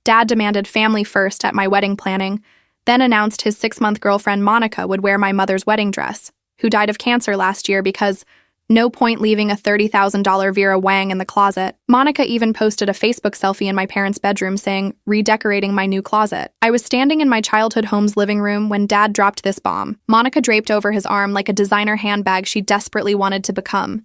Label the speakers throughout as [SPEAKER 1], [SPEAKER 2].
[SPEAKER 1] Dad demanded family first at my wedding planning, then announced his 6-month girlfriend Monica would wear my mother's wedding dress, who died of cancer last year because no point leaving a $30,000 Vera Wang in the closet. Monica even posted a Facebook selfie in my parents' bedroom saying, "Redecorating my new closet." I was standing in my childhood home's living room when Dad dropped this bomb. Monica draped over his arm like a designer handbag she desperately wanted to become.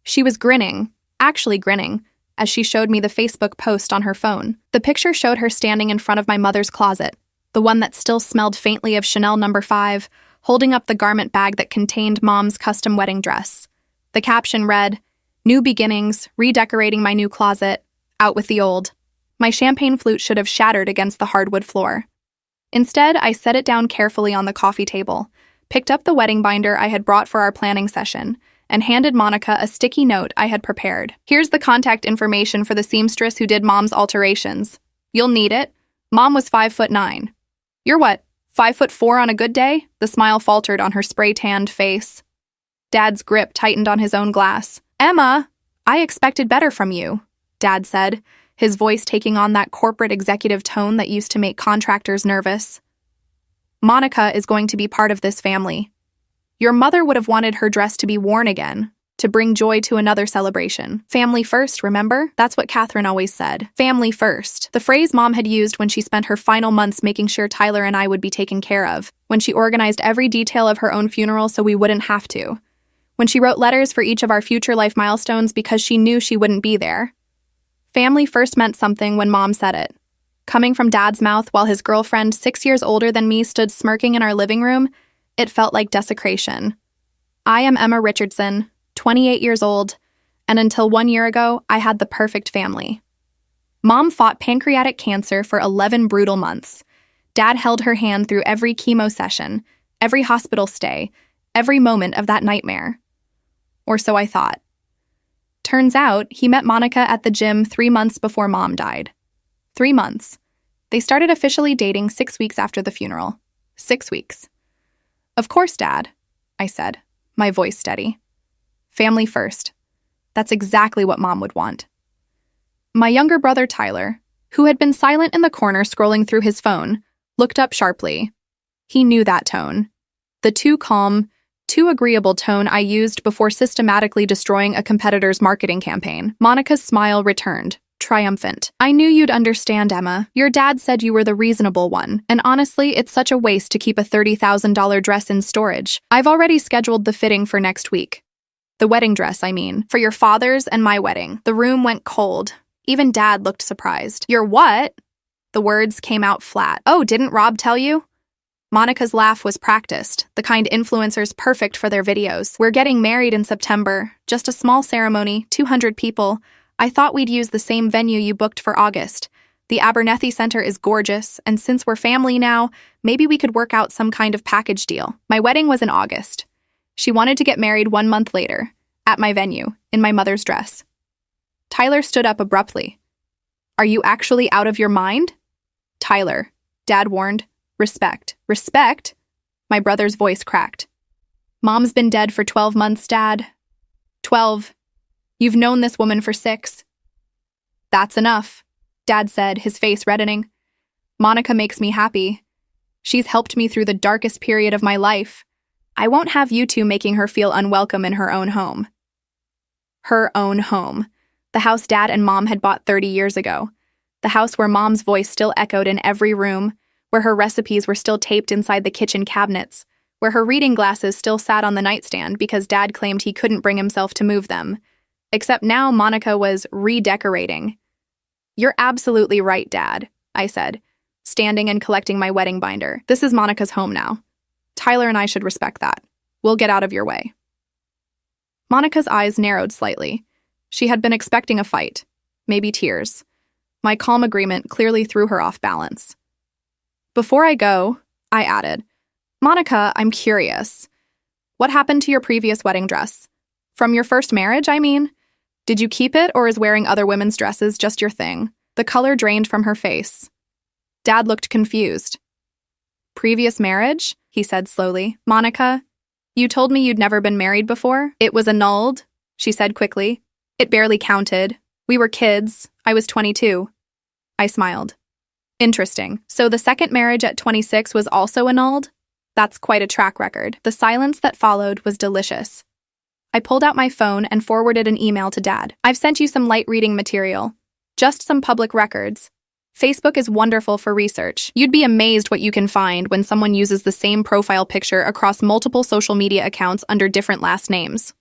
[SPEAKER 1] She was grinning, actually grinning, as she showed me the Facebook post on her phone. The picture showed her standing in front of my mother's closet, the one that still smelled faintly of Chanel No. 5, holding up the garment bag that contained Mom's custom wedding dress. The caption read, "New beginnings, redecorating my new closet, out with the old." My champagne flute should have shattered against the hardwood floor. Instead, I set it down carefully on the coffee table, picked up the wedding binder I had brought for our planning session, and handed Monica a sticky note I had prepared. "Here's the contact information for the seamstress who did Mom's alterations. You'll need it. Mom was 5'9". "You're what, 5'4" on a good day?" The smile faltered on her spray-tanned face. Dad's grip tightened on his own glass. "Emma, I expected better from you," Dad said, his voice taking on that corporate executive tone that used to make contractors nervous. "Monica is going to be part of this family. Your mother would have wanted her dress to be worn again, to bring joy to another celebration. Family first, remember? That's what Catherine always said. Family first. The phrase Mom had used when she spent her final months making sure Tyler and I would be taken care of, when she organized every detail of her own funeral so we wouldn't have to, when she wrote letters for each of our future life milestones because she knew she wouldn't be there. Family first meant something when Mom said it. Coming from Dad's mouth while his girlfriend, 6 years older than me, stood smirking in our living room, it felt like desecration. I am Emma Richardson, 28 years old, and until 1 year ago, I had the perfect family. Mom fought pancreatic cancer for 11 brutal months. Dad held her hand through every chemo session, every hospital stay, every moment of that nightmare. Or so I thought. Turns out, he met Monica at the gym 3 months before Mom died. 3 months. They started officially dating 6 weeks after the funeral. 6 weeks. "Of course, Dad," I said, my voice steady. "Family first. That's exactly what Mom would want." My younger brother Tyler, who had been silent in the corner scrolling through his phone, looked up sharply. He knew that tone. The too calm, too agreeable tone I used before systematically destroying a competitor's marketing campaign. Monica's smile returned, triumphant. "I knew you'd understand, Emma. Your dad said you were the reasonable one, and honestly, it's such a waste to keep a $30,000 dress in storage. I've already scheduled the fitting for next week. The wedding dress, I mean, for your father's and my wedding." The room went cold. Even Dad looked surprised. "Your what?" The words came out flat. "Oh, didn't Rob tell you?" Monica's laugh was practiced, the kind influencers perfect for their videos. "We're getting married in September. Just a small ceremony, 200 people. I thought we'd use the same venue you booked for August. The Abernethy Center is gorgeous, and since we're family now, maybe we could work out some kind of package deal." My wedding was in August. She wanted to get married 1 month later, at my venue, in my mother's dress. Tyler stood up abruptly. "Are you actually out of your mind?" "Tyler," Dad warned. "Respect." "Respect?" My brother's voice cracked. "Mom's been dead for 12 months, Dad. 12. You've known this woman for 6. "That's enough," Dad said, his face reddening. "Monica makes me happy. She's helped me through the darkest period of my life. I won't have you two making her feel unwelcome in her own home." Her own home. The house Dad and Mom had bought 30 years ago. The house where Mom's voice still echoed in every room, where her recipes were still taped inside the kitchen cabinets, where her reading glasses still sat on the nightstand because Dad claimed he couldn't bring himself to move them. Except now Monica was redecorating. "You're absolutely right, Dad," I said, standing and collecting my wedding binder. "This is Monica's home now. Tyler and I should respect that. We'll get out of your way." Monica's eyes narrowed slightly. She had been expecting a fight, maybe tears. My calm agreement clearly threw her off balance. "Before I go," I added, "Monica, I'm curious. What happened to your previous wedding dress? From your first marriage, I mean? Did you keep it, or is wearing other women's dresses just your thing?" The color drained from her face. Dad looked confused. "Previous marriage?" he said slowly. "Monica, you told me you'd never been married before. It was annulled," she said quickly. "It barely counted. We were kids. I was 22. I smiled. Interesting. So the second marriage at 26 was also annulled? That's quite a track record. The silence that followed was delicious. I pulled out my phone and forwarded an email to Dad. I've sent you some light reading material. Just some public records. Facebook is wonderful for research. You'd be amazed what you can find when someone uses the same profile picture across multiple social media accounts under different last names.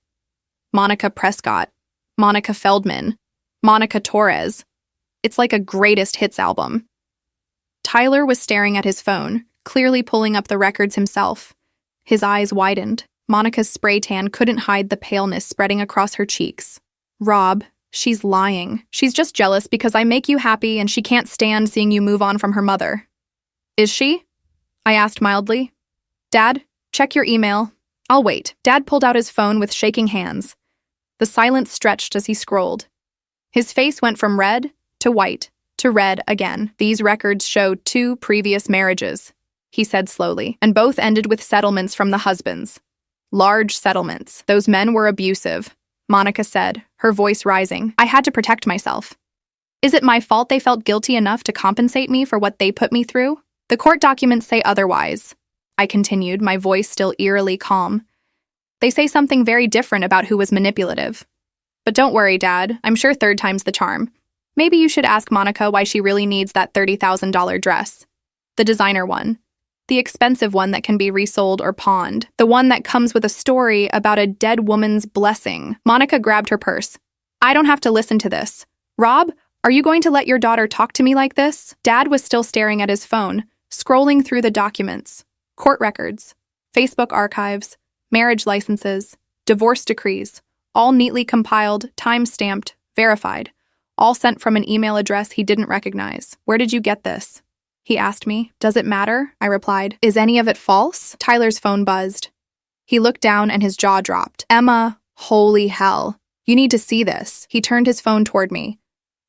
[SPEAKER 1] Monica Prescott, Monica Feldman, Monica Torres. It's like a greatest hits album. Tyler was staring at his phone, clearly pulling up the records himself. His eyes widened. Monica's spray tan couldn't hide the paleness spreading across her cheeks. Rob, she's lying. She's just jealous because I make you happy and she can't stand seeing you move on from her mother. Is she? I asked mildly. Dad, check your email. I'll wait. Dad pulled out his phone with shaking hands. The silence stretched as he scrolled. His face went from red to white to red again. These records showed 2 previous marriages, he said slowly, and both ended with settlements from the husbands. Large settlements. Those men were abusive, Monica said, her voice rising. I had to protect myself. Is it my fault they felt guilty enough to compensate me for what they put me through? The court documents say otherwise, I continued, my voice still eerily calm. They say something very different about who was manipulative. But don't worry, Dad. I'm sure third time's the charm. Maybe you should ask Monica why she really needs that $30,000 dress. The designer one. The expensive one that can be resold or pawned. The one that comes with a story about a dead woman's blessing. Monica grabbed her purse. I don't have to listen to this. Rob, are you going to let your daughter talk to me like this? Dad was still staring at his phone, scrolling through the documents. Court records, Facebook archives, marriage licenses, divorce decrees, all neatly compiled, time-stamped, verified, all sent from an email address he didn't recognize. Where did you get this? He asked me. Does it matter? I replied. Is any of it false? Tyler's phone buzzed. He looked down and his jaw dropped. Emma, holy hell. You need to see this. He turned his phone toward me.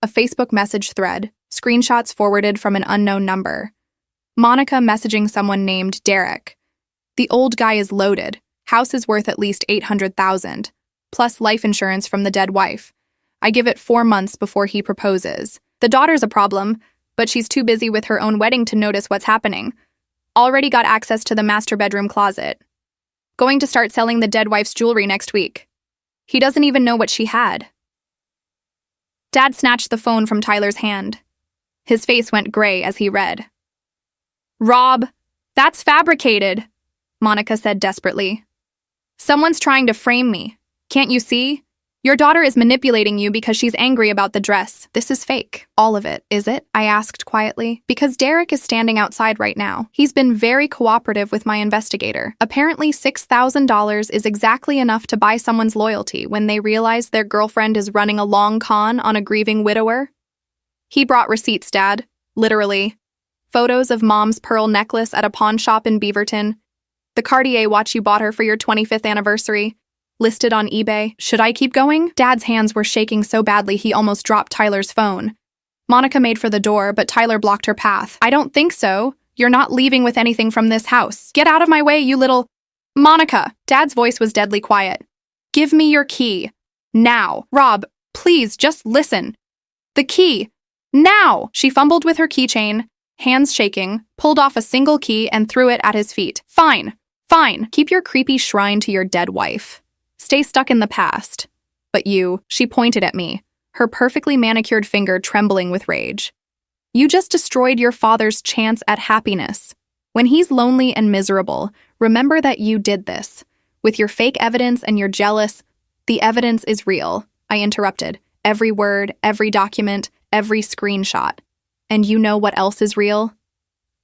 [SPEAKER 1] A Facebook message thread, screenshots forwarded from an unknown number. Monica messaging someone named Derek. The old guy is loaded. House is worth at least $800,000, plus life insurance from the dead wife. I give it 4 months before he proposes. The daughter's a problem, but she's too busy with her own wedding to notice what's happening. Already got access to the master bedroom closet. Going to start selling the dead wife's jewelry next week. He doesn't even know what she had. Dad snatched the phone from Tyler's hand. His face went gray as he read. Rob, that's fabricated, Monica said desperately. Someone's trying to frame me. Can't you see? Your daughter is manipulating you because she's angry about the dress. This is fake. All of it, is it? I asked quietly. Because Derek is standing outside right now. He's been very cooperative with my investigator. Apparently $6,000 is exactly enough to buy someone's loyalty when they realize their girlfriend is running a long con on a grieving widower. He brought receipts, Dad. Literally. Photos of Mom's pearl necklace at a pawn shop in Beaverton. The Cartier watch you bought her for your 25th anniversary. Listed on eBay. Should I keep going? Dad's hands were shaking so badly he almost dropped Tyler's phone. Monica made for the door, but Tyler blocked her path. I don't think so. You're not leaving with anything from this house. Get out of my way, you little... Monica! Dad's voice was deadly quiet. Give me your key. Now. Rob, please, just listen. The key. Now! She fumbled with her keychain, hands shaking, pulled off a single key and threw it at his feet. Fine. Fine. Keep your creepy shrine to your dead wife. Stay stuck in the past. But you, she pointed at me, her perfectly manicured finger trembling with rage. You just destroyed your father's chance at happiness. When he's lonely and miserable, remember that you did this. With your fake evidence and you're jealous, the evidence is real, I interrupted. Every word, every document, every screenshot. And you know what else is real?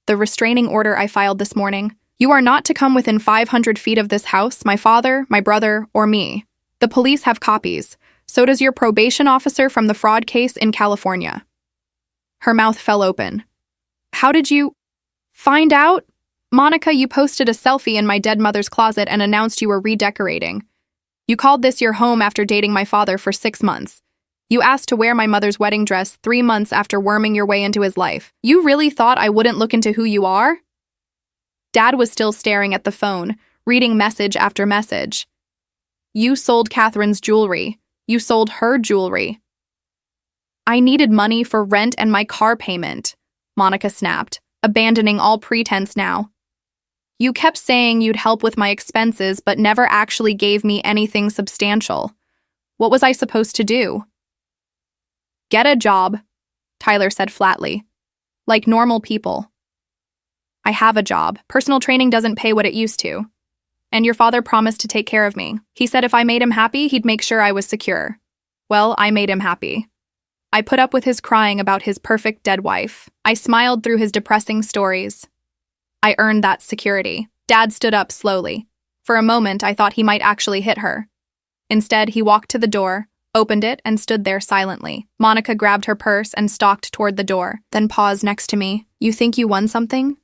[SPEAKER 1] The restraining order I filed this morning. You are not to come within 500 feet of this house, my father, my brother, or me. The police have copies. So does your probation officer from the fraud case in California. Her mouth fell open. How did you... find out? Monica, you posted a selfie in my dead mother's closet and announced you were redecorating. You called this your home after dating my father for 6 months. You asked to wear my mother's wedding dress 3 months after worming your way into his life. You really thought I wouldn't look into who you are? Dad was still staring at the phone, reading message after message. You sold Catherine's jewelry. You sold her jewelry. I needed money for rent and my car payment. Monica snapped, abandoning all pretense now. You kept saying you'd help with my expenses, but never actually gave me anything substantial. What was I supposed to do? Get a job, Tyler said flatly. Like normal people. I have a job. Personal training doesn't pay what it used to. And your father promised to take care of me. He said if I made him happy, he'd make sure I was secure. Well, I made him happy. I put up with his crying about his perfect dead wife. I smiled through his depressing stories. I earned that security. Dad stood up slowly. For a moment, I thought he might actually hit her. Instead, he walked to the door, opened it, and stood there silently. Monica grabbed her purse and stalked toward the door, then paused next to me. You think you won something?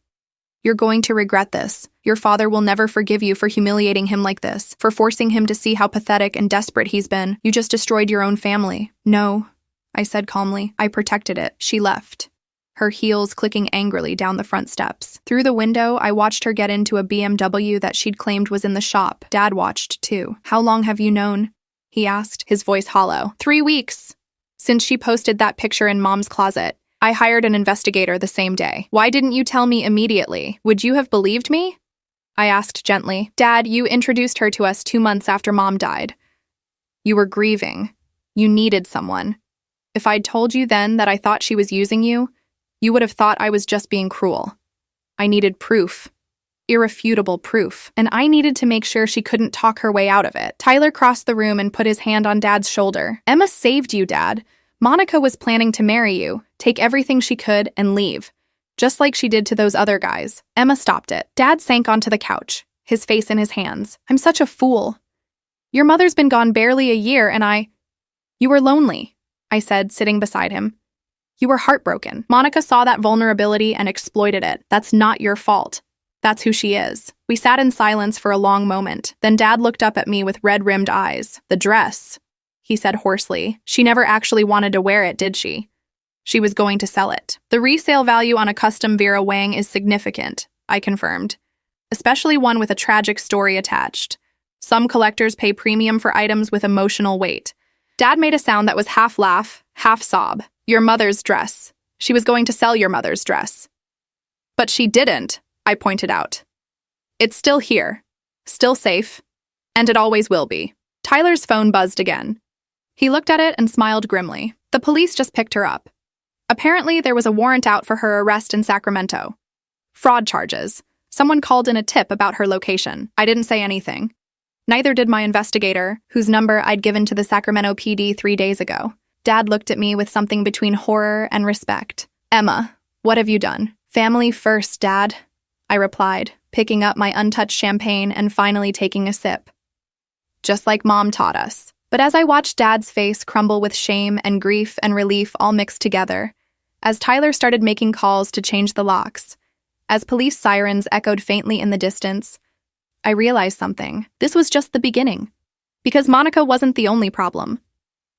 [SPEAKER 1] You're going to regret this. Your father will never forgive you for humiliating him like this, for forcing him to see how pathetic and desperate he's been. You just destroyed your own family. No, I said calmly. I protected it. She left, her heels clicking angrily down the front steps. Through the window, I watched her get into a BMW that she'd claimed was in the shop. Dad watched, too. How long have you known? He asked, his voice hollow. 3 weeks. Since she posted that picture in Mom's closet. I hired an investigator the same day. Why didn't you tell me immediately? Would you have believed me? I asked gently. Dad, you introduced her to us 2 months after Mom died. You were grieving. You needed someone. If I'd told you then that I thought she was using you, you would have thought I was just being cruel. I needed proof. Irrefutable proof. And I needed to make sure she couldn't talk her way out of it. Tyler crossed the room and put his hand on Dad's shoulder. Emma saved you, Dad. Monica was planning to marry you, take everything she could, and leave. Just like she did to those other guys. Emma stopped it. Dad sank onto the couch, his face in his hands. I'm such a fool. Your mother's been gone barely a year, and You were lonely, I said, sitting beside him. You were heartbroken. Monica saw that vulnerability and exploited it. That's not your fault. That's who she is. We sat in silence for a long moment. Then Dad looked up at me with red-rimmed eyes. The dress, he said hoarsely. She never actually wanted to wear it, did she? She was going to sell it. The resale value on a custom Vera Wang is significant, I confirmed. Especially one with a tragic story attached. Some collectors pay premium for items with emotional weight. Dad made a sound that was half laugh, half sob. Your mother's dress. She was going to sell your mother's dress. But she didn't, I pointed out. It's still here. Still safe. And it always will be. Tyler's phone buzzed again. He looked at it and smiled grimly. The police just picked her up. Apparently, there was a warrant out for her arrest in Sacramento. Fraud charges. Someone called in a tip about her location. I didn't say anything. Neither did my investigator, whose number I'd given to the Sacramento PD 3 days ago. Dad looked at me with something between horror and respect. Emma, what have you done? Family first, Dad, I replied, picking up my untouched champagne and finally taking a sip. Just like Mom taught us. But as I watched Dad's face crumble with shame and grief and relief all mixed together, as Tyler started making calls to change the locks, as police sirens echoed faintly in the distance, I realized something. This was just the beginning. Because Monica wasn't the only problem.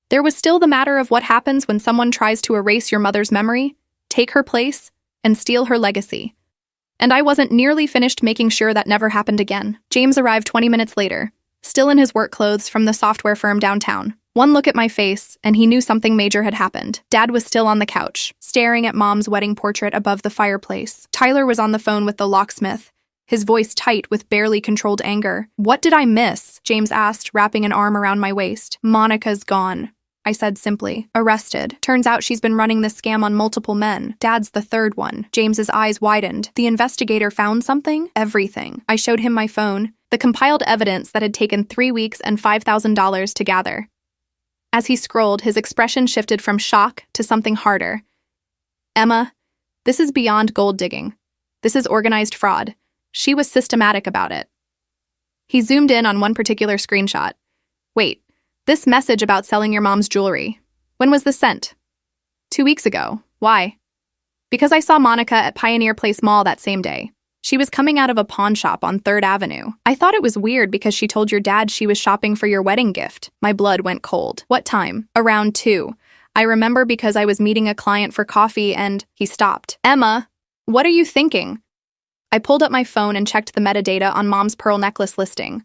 [SPEAKER 1] There was still the matter of what happens when someone tries to erase your mother's memory, take her place, and steal her legacy. And I wasn't nearly finished making sure that never happened again. James arrived 20 minutes later, still in his work clothes from the software firm downtown. One look at my face, and he knew something major had happened. Dad was still on the couch, staring at Mom's wedding portrait above the fireplace. Tyler was on the phone with the locksmith, his voice tight with barely controlled anger. What did I miss? James asked, wrapping an arm around my waist. Monica's gone, I said simply. Arrested. Turns out she's been running this scam on multiple men. Dad's the third one. James's eyes widened. The investigator found something? Everything. I showed him my phone, the compiled evidence that had taken 3 weeks and $5,000 to gather. As he scrolled, his expression shifted from shock to something harder. Emma, this is beyond gold digging. This is organized fraud. She was systematic about it. He zoomed in on one particular screenshot. Wait, this message about selling your mom's jewelry. When was this sent? 2 weeks ago. Why? Because I saw Monica at Pioneer Place Mall that same day. She was coming out of a pawn shop on 3rd Avenue. I thought it was weird because she told your dad she was shopping for your wedding gift. My blood went cold. What time? Around 2. I remember because I was meeting a client for coffee and he stopped. Emma, what are you thinking? I pulled up my phone and checked the metadata on Mom's pearl necklace listing.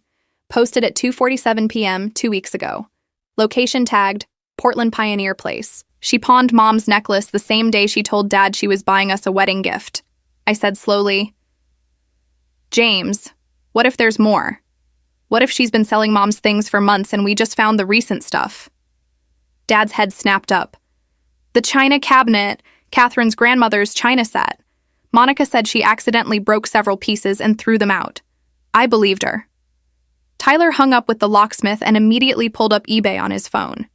[SPEAKER 1] Posted at 2:47 p.m. 2 weeks ago. Location tagged, Portland Pioneer Place. She pawned Mom's necklace the same day she told Dad she was buying us a wedding gift. I said slowly, James, what if there's more? What if she's been selling Mom's things for months and we just found the recent stuff? Dad's head snapped up. The china cabinet, Catherine's grandmother's china set. Monica said she accidentally broke several pieces and threw them out. I believed her. Tyler hung up with the locksmith and immediately pulled up eBay on his phone.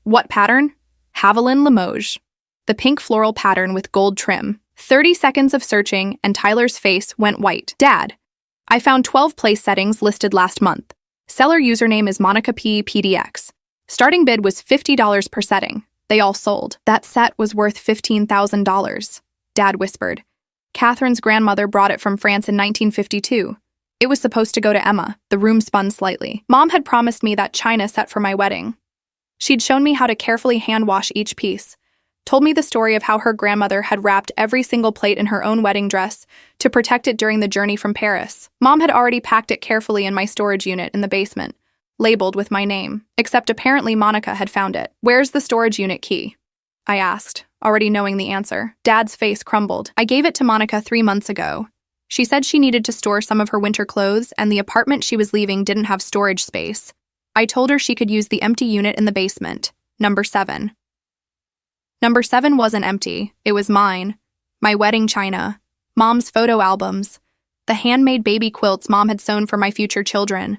[SPEAKER 1] What pattern? Haviland Limoges. The pink floral pattern with gold trim. 30 seconds of searching and Tyler's face went white. Dad, I found 12 place settings listed last month. Seller username is Monica P. PDX. Starting bid was $50 per setting. They all sold. That set was worth $15,000. Dad whispered. Catherine's grandmother brought it from France in 1952. It was supposed to go to Emma. The room spun slightly. Mom had promised me that china set for my wedding. She'd shown me how to carefully hand wash each piece, told me the story of how her grandmother had wrapped every single plate in her own wedding dress to protect it during the journey from Paris. Mom had already packed it carefully in my storage unit in the basement, labeled with my name, except apparently Monica had found it. Where's the storage unit key? I asked, already knowing the answer. Dad's face crumbled. I gave it to Monica 3 months ago. She said she needed to store some of her winter clothes and the apartment she was leaving didn't have storage space. I told her she could use the empty unit in the basement, number 7. Number 7 wasn't empty. It was mine. My wedding china, Mom's photo albums, the handmade baby quilts Mom had sewn for my future children,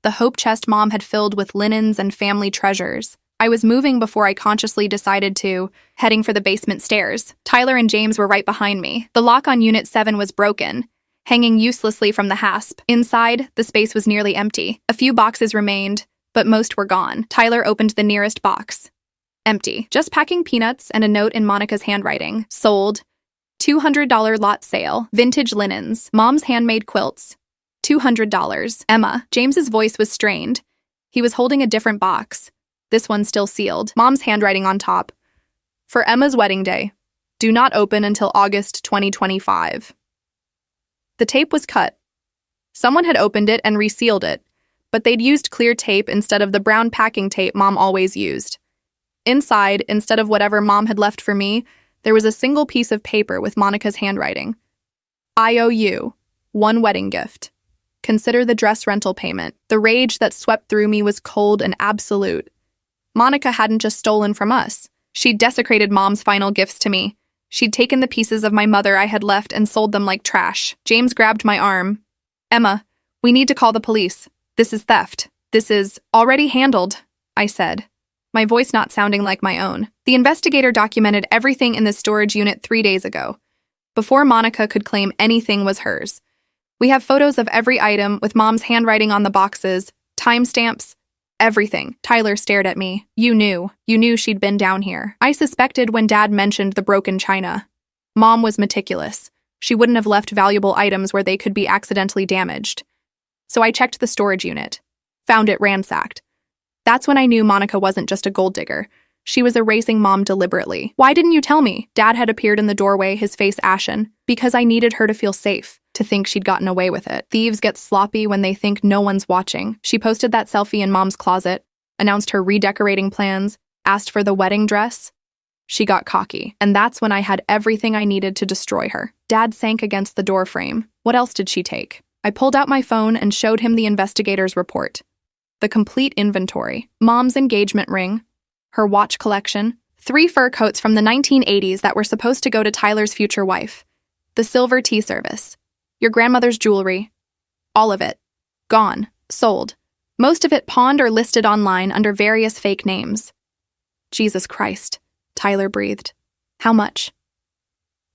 [SPEAKER 1] the hope chest Mom had filled with linens and family treasures. I was moving before I consciously decided to, heading for the basement stairs. Tyler and James were right behind me. The lock on Unit 7 was broken, hanging uselessly from the hasp. Inside, the space was nearly empty. A few boxes remained, but most were gone. Tyler opened the nearest box. Empty. Just packing peanuts and a note in Monica's handwriting. Sold. $200 lot sale. Vintage linens. Mom's handmade quilts. $200. Emma. James's voice was strained. He was holding a different box. This one still sealed. Mom's handwriting on top. For Emma's wedding day. Do not open until August 2025. The tape was cut. Someone had opened it and resealed it, but they'd used clear tape instead of the brown packing tape Mom always used. Inside, instead of whatever Mom had left for me, there was a single piece of paper with Monica's handwriting. I owe you 1 wedding gift. Consider the dress rental payment. The rage that swept through me was cold and absolute. Monica hadn't just stolen from us. She'd desecrated Mom's final gifts to me. She'd taken the pieces of my mother I had left and sold them like trash. James grabbed my arm. Emma, we need to call the police. This is theft. This is already handled, I said, my voice not sounding like my own. The investigator documented everything in the storage unit 3 days ago, before Monica could claim anything was hers. We have photos of every item with Mom's handwriting on the boxes, timestamps, everything. Tyler stared at me. You knew she'd been down here. I suspected when Dad mentioned the broken china. Mom was meticulous. She wouldn't have left valuable items where they could be accidentally damaged. So I checked the storage unit. Found it ransacked. That's when I knew Monica wasn't just a gold digger. She was erasing Mom deliberately. Why didn't you tell me? Dad had appeared in the doorway, his face ashen. Because I needed her to feel safe, to think she'd gotten away with it. Thieves get sloppy when they think no one's watching. She posted that selfie in Mom's closet, announced her redecorating plans, asked for the wedding dress. She got cocky, and that's when I had everything I needed to destroy her. Dad sank against the door frame. What else did she take? I pulled out my phone and showed him the investigator's report. The complete inventory. Mom's engagement ring, her watch collection, 3 fur coats from the 1980s that were supposed to go to Tyler's future wife, the silver tea service, your grandmother's jewelry, all of it. Gone. Sold. Most of it pawned or listed online under various fake names. Jesus Christ, Tyler breathed. How much?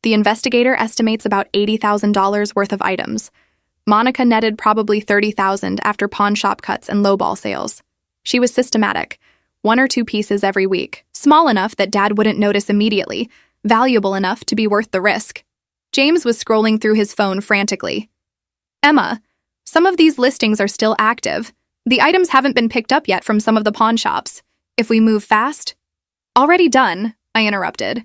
[SPEAKER 1] The investigator estimates about $80,000 worth of items. Monica netted probably $30,000 after pawn shop cuts and lowball sales. She was systematic, 1 or 2 pieces every week, small enough that Dad wouldn't notice immediately, valuable enough to be worth the risk. James was scrolling through his phone frantically. Emma, some of these listings are still active. The items haven't been picked up yet from some of the pawn shops. If we move fast... Already done, I interrupted.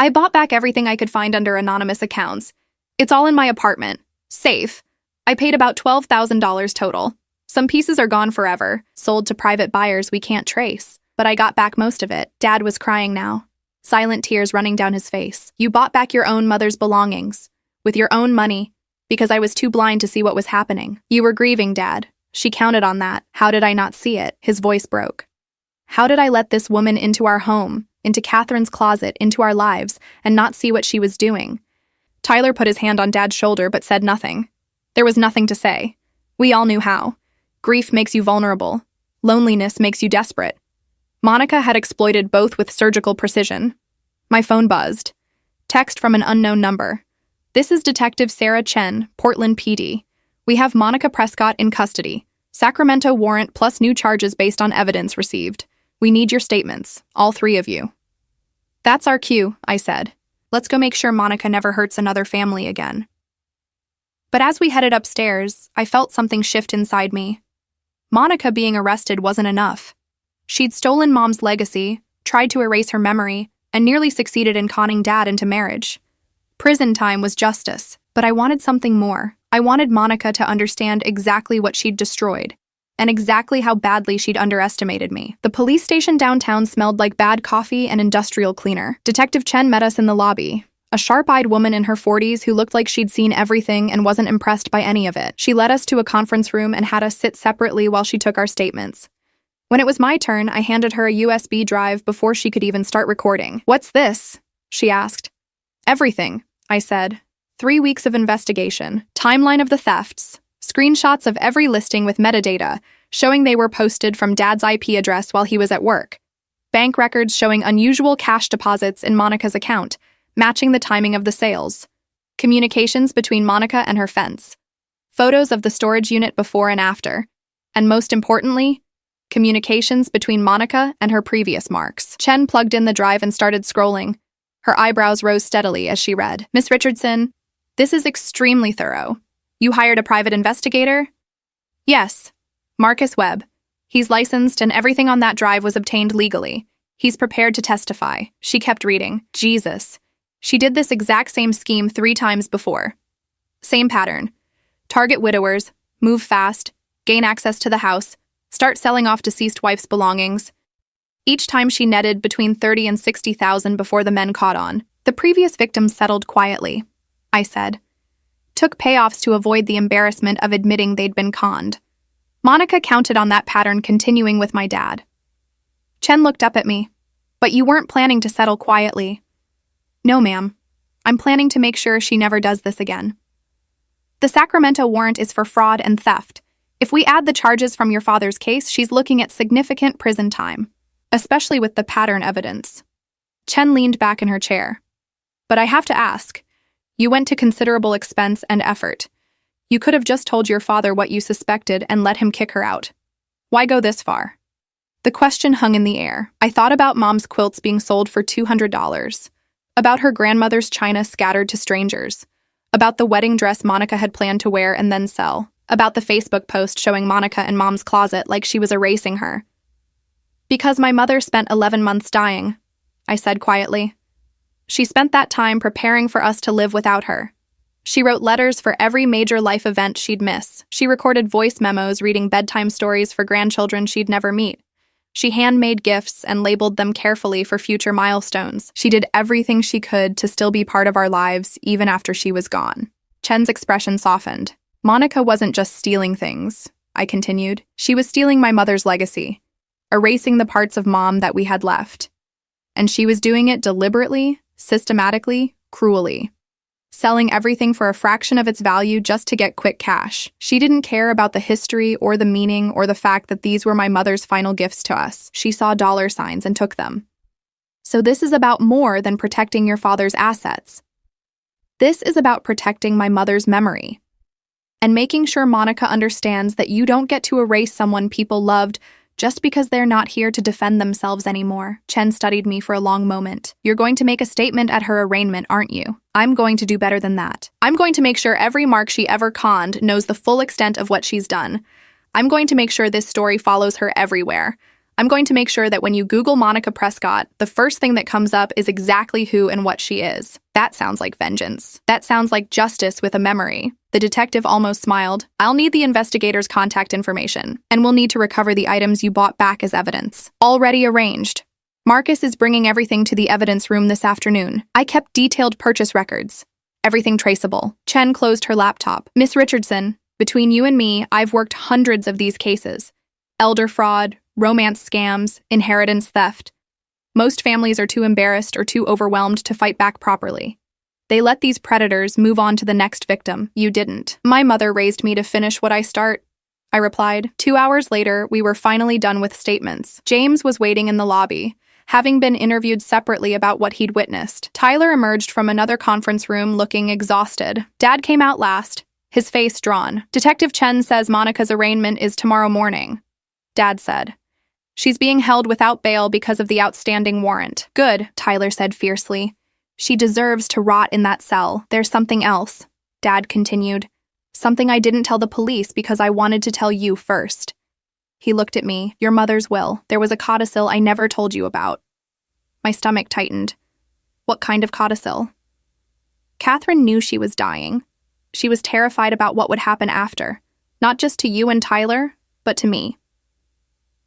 [SPEAKER 1] I bought back everything I could find under anonymous accounts. It's all in my apartment. Safe. I paid about $12,000 total. Some pieces are gone forever, sold to private buyers we can't trace. but I got back most of it. Dad was crying now, silent tears running down his face. You bought back your own mother's belongings, with your own money, because I was too blind to see what was happening. You were grieving, Dad. She counted on that. How did I not see it? His voice broke. How did I let this woman into our home, into Catherine's closet, into our lives, and not see what she was doing? Tyler put his hand on Dad's shoulder but said nothing. There was nothing to say. We all knew how. Grief makes you vulnerable. Loneliness makes you desperate. Monica had exploited both with surgical precision. My phone buzzed. Text from an unknown number. This is Detective Sarah Chen, Portland PD. We have Monica Prescott in custody. Sacramento warrant plus new charges based on evidence received. We need your statements, all three of you. That's our cue, I said. Let's go make sure Monica never hurts another family again. But as we headed upstairs, I felt something shift inside me. Monica being arrested wasn't enough. She'd stolen Mom's legacy, tried to erase her memory, and nearly succeeded in conning Dad into marriage. Prison time was justice, but I wanted something more. I wanted Monica to understand exactly what she'd destroyed, and exactly how badly she'd underestimated me. The police station downtown smelled like bad coffee and industrial cleaner. Detective Chen met us in the lobby, a sharp-eyed woman in her 40s who looked like she'd seen everything and wasn't impressed by any of it. She led us to a conference room and had us sit separately while she took our statements. When it was my turn, I handed her a USB drive before she could even start recording. What's this? She asked. Everything, I said. 3 weeks of investigation, timeline of the thefts, screenshots of every listing with metadata, showing they were posted from Dad's IP address while he was at work, bank records showing unusual cash deposits in Monica's account, matching the timing of the sales, communications between Monica and her fence, photos of the storage unit before and after, and most importantly, communications between Monica and her previous marks. Chen plugged in the drive and started scrolling. Her eyebrows rose steadily as she read. Miss Richardson, this is extremely thorough. You hired a private investigator? Yes. Marcus Webb. He's licensed and everything on that drive was obtained legally. He's prepared to testify. She kept reading. Jesus. She did this exact same scheme 3 times before. Same pattern. Target widowers, move fast, gain access to the house, start selling off deceased wife's belongings. Each time she netted between $30,000 and $60,000 before the men caught on. The previous victims settled quietly, I said. Took payoffs to avoid the embarrassment of admitting they'd been conned. Monica counted on that pattern continuing with my dad. Chen looked up at me. But you weren't planning to settle quietly. No, ma'am. I'm planning to make sure she never does this again. The Sacramento warrant is for fraud and theft. If we add the charges from your father's case, she's looking at significant prison time, especially with the pattern evidence. Chen leaned back in her chair. But I have to ask, you went to considerable expense and effort. You could have just told your father what you suspected and let him kick her out. Why go this far? The question hung in the air. I thought about Mom's quilts being sold for $200, about her grandmother's china scattered to strangers, about the wedding dress Monica had planned to wear and then sell, about the Facebook post showing Monica in Mom's closet like she was erasing her. Because my mother spent 11 months dying, I said quietly. She spent that time preparing for us to live without her. She wrote letters for every major life event she'd miss. She recorded voice memos reading bedtime stories for grandchildren she'd never meet. She handmade gifts and labeled them carefully for future milestones. She did everything she could to still be part of our lives even after she was gone. Chen's expression softened. Monica wasn't just stealing things, I continued. She was stealing my mother's legacy, erasing the parts of Mom that we had left. And she was doing it deliberately, systematically, cruelly. Selling everything for a fraction of its value just to get quick cash. She didn't care about the history or the meaning or the fact that these were my mother's final gifts to us. She saw dollar signs and took them. So this is about more than protecting your father's assets. This is about protecting my mother's memory. And making sure Monica understands that you don't get to erase someone people loved just because they're not here to defend themselves anymore. Chen studied me for a long moment. You're going to make a statement at her arraignment, aren't you? I'm going to do better than that. I'm going to make sure every mark she ever conned knows the full extent of what she's done. I'm going to make sure this story follows her everywhere. I'm going to make sure that when you Google Monica Prescott, the first thing that comes up is exactly who and what she is. That sounds like vengeance. That sounds like justice with a memory. The detective almost smiled. I'll need the investigator's contact information, and we'll need to recover the items you bought back as evidence. Already arranged. Marcus is bringing everything to the evidence room this afternoon. I kept detailed purchase records. Everything traceable. Chen closed her laptop. Miss Richardson, between you and me, I've worked hundreds of these cases. Elder fraud, romance scams, inheritance theft. Most families are too embarrassed or too overwhelmed to fight back properly. They let these predators move on to the next victim. You didn't. My mother raised me to finish what I start, I replied. 2 hours later, we were finally done with statements. James was waiting in the lobby, having been interviewed separately about what he'd witnessed. Tyler emerged from another conference room looking exhausted. Dad came out last, his face drawn. Detective Chen says Monica's arraignment is tomorrow morning, Dad said. She's being held without bail because of the outstanding warrant. Good, Tyler said fiercely. She deserves to rot in that cell. There's something else, Dad continued. Something I didn't tell the police because I wanted to tell you first. He looked at me. Your mother's will. There was a codicil I never told you about. My stomach tightened. What kind of codicil? Catherine knew she was dying. She was terrified about what would happen after, not just to you and Tyler, but to me.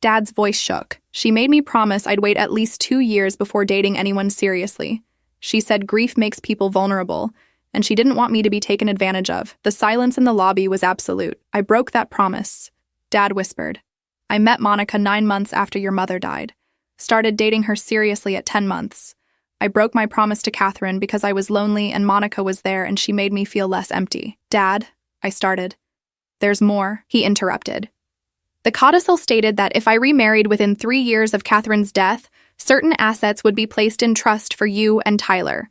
[SPEAKER 1] Dad's voice shook. She made me promise I'd wait at least 2 years before dating anyone seriously. She said grief makes people vulnerable, and she didn't want me to be taken advantage of. The silence in the lobby was absolute. I broke that promise. Dad whispered. I met Monica 9 months after your mother died. Started dating her seriously at 10 months. I broke my promise to Catherine because I was lonely and Monica was there and she made me feel less empty. Dad, I started. There's more, he interrupted. The codicil stated that if I remarried within 3 years of Catherine's death, certain assets would be placed in trust for you and Tyler.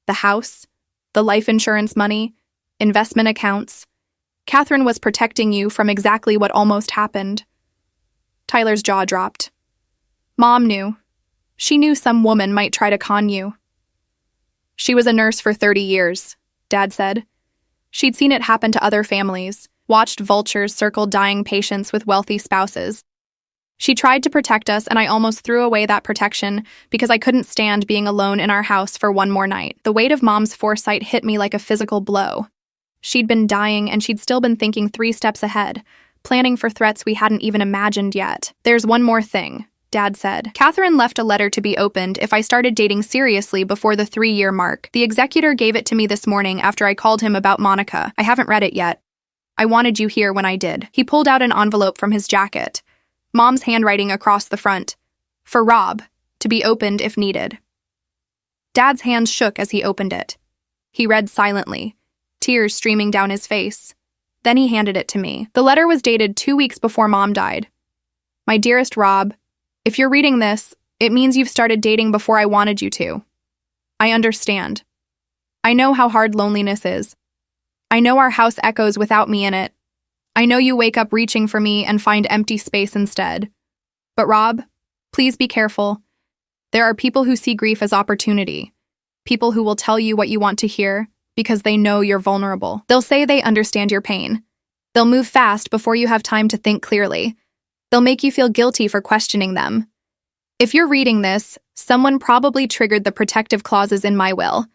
[SPEAKER 1] The house, the life insurance money, investment accounts. Catherine was protecting you from exactly what almost happened. Tyler's jaw dropped. Mom knew. She knew some woman might try to con you. She was a nurse for 30 years, Dad said. She'd seen it happen to other families, watched vultures circle dying patients with wealthy spouses. She tried to protect us, and I almost threw away that protection because I couldn't stand being alone in our house for one more night. The weight of Mom's foresight hit me like a physical blow. She'd been dying, and she'd still been thinking 3 steps ahead, planning for threats we hadn't even imagined yet. There's one more thing, Dad said. Catherine left a letter to be opened if I started dating seriously before the 3-year mark. The executor gave it to me this morning after I called him about Monica. I haven't read it yet. I wanted you here when I did. He pulled out an envelope from his jacket. Mom's handwriting across the front. For Rob, to be opened if needed. Dad's hands shook as he opened it. He read silently, tears streaming down his face. Then he handed it to me. The letter was dated 2 weeks before Mom died. My dearest Rob, if you're reading this, it means you've started dating before I wanted you to. I understand. I know how hard loneliness is. I know our house echoes without me in it. I know you wake up reaching for me and find empty space instead. But Rob, please be careful. There are people who see grief as opportunity. People who will tell you what you want to hear because they know you're vulnerable. They'll say they understand your pain. They'll move fast before you have time to think clearly. They'll make you feel guilty for questioning them. If you're reading this, someone probably triggered the protective clauses in my will.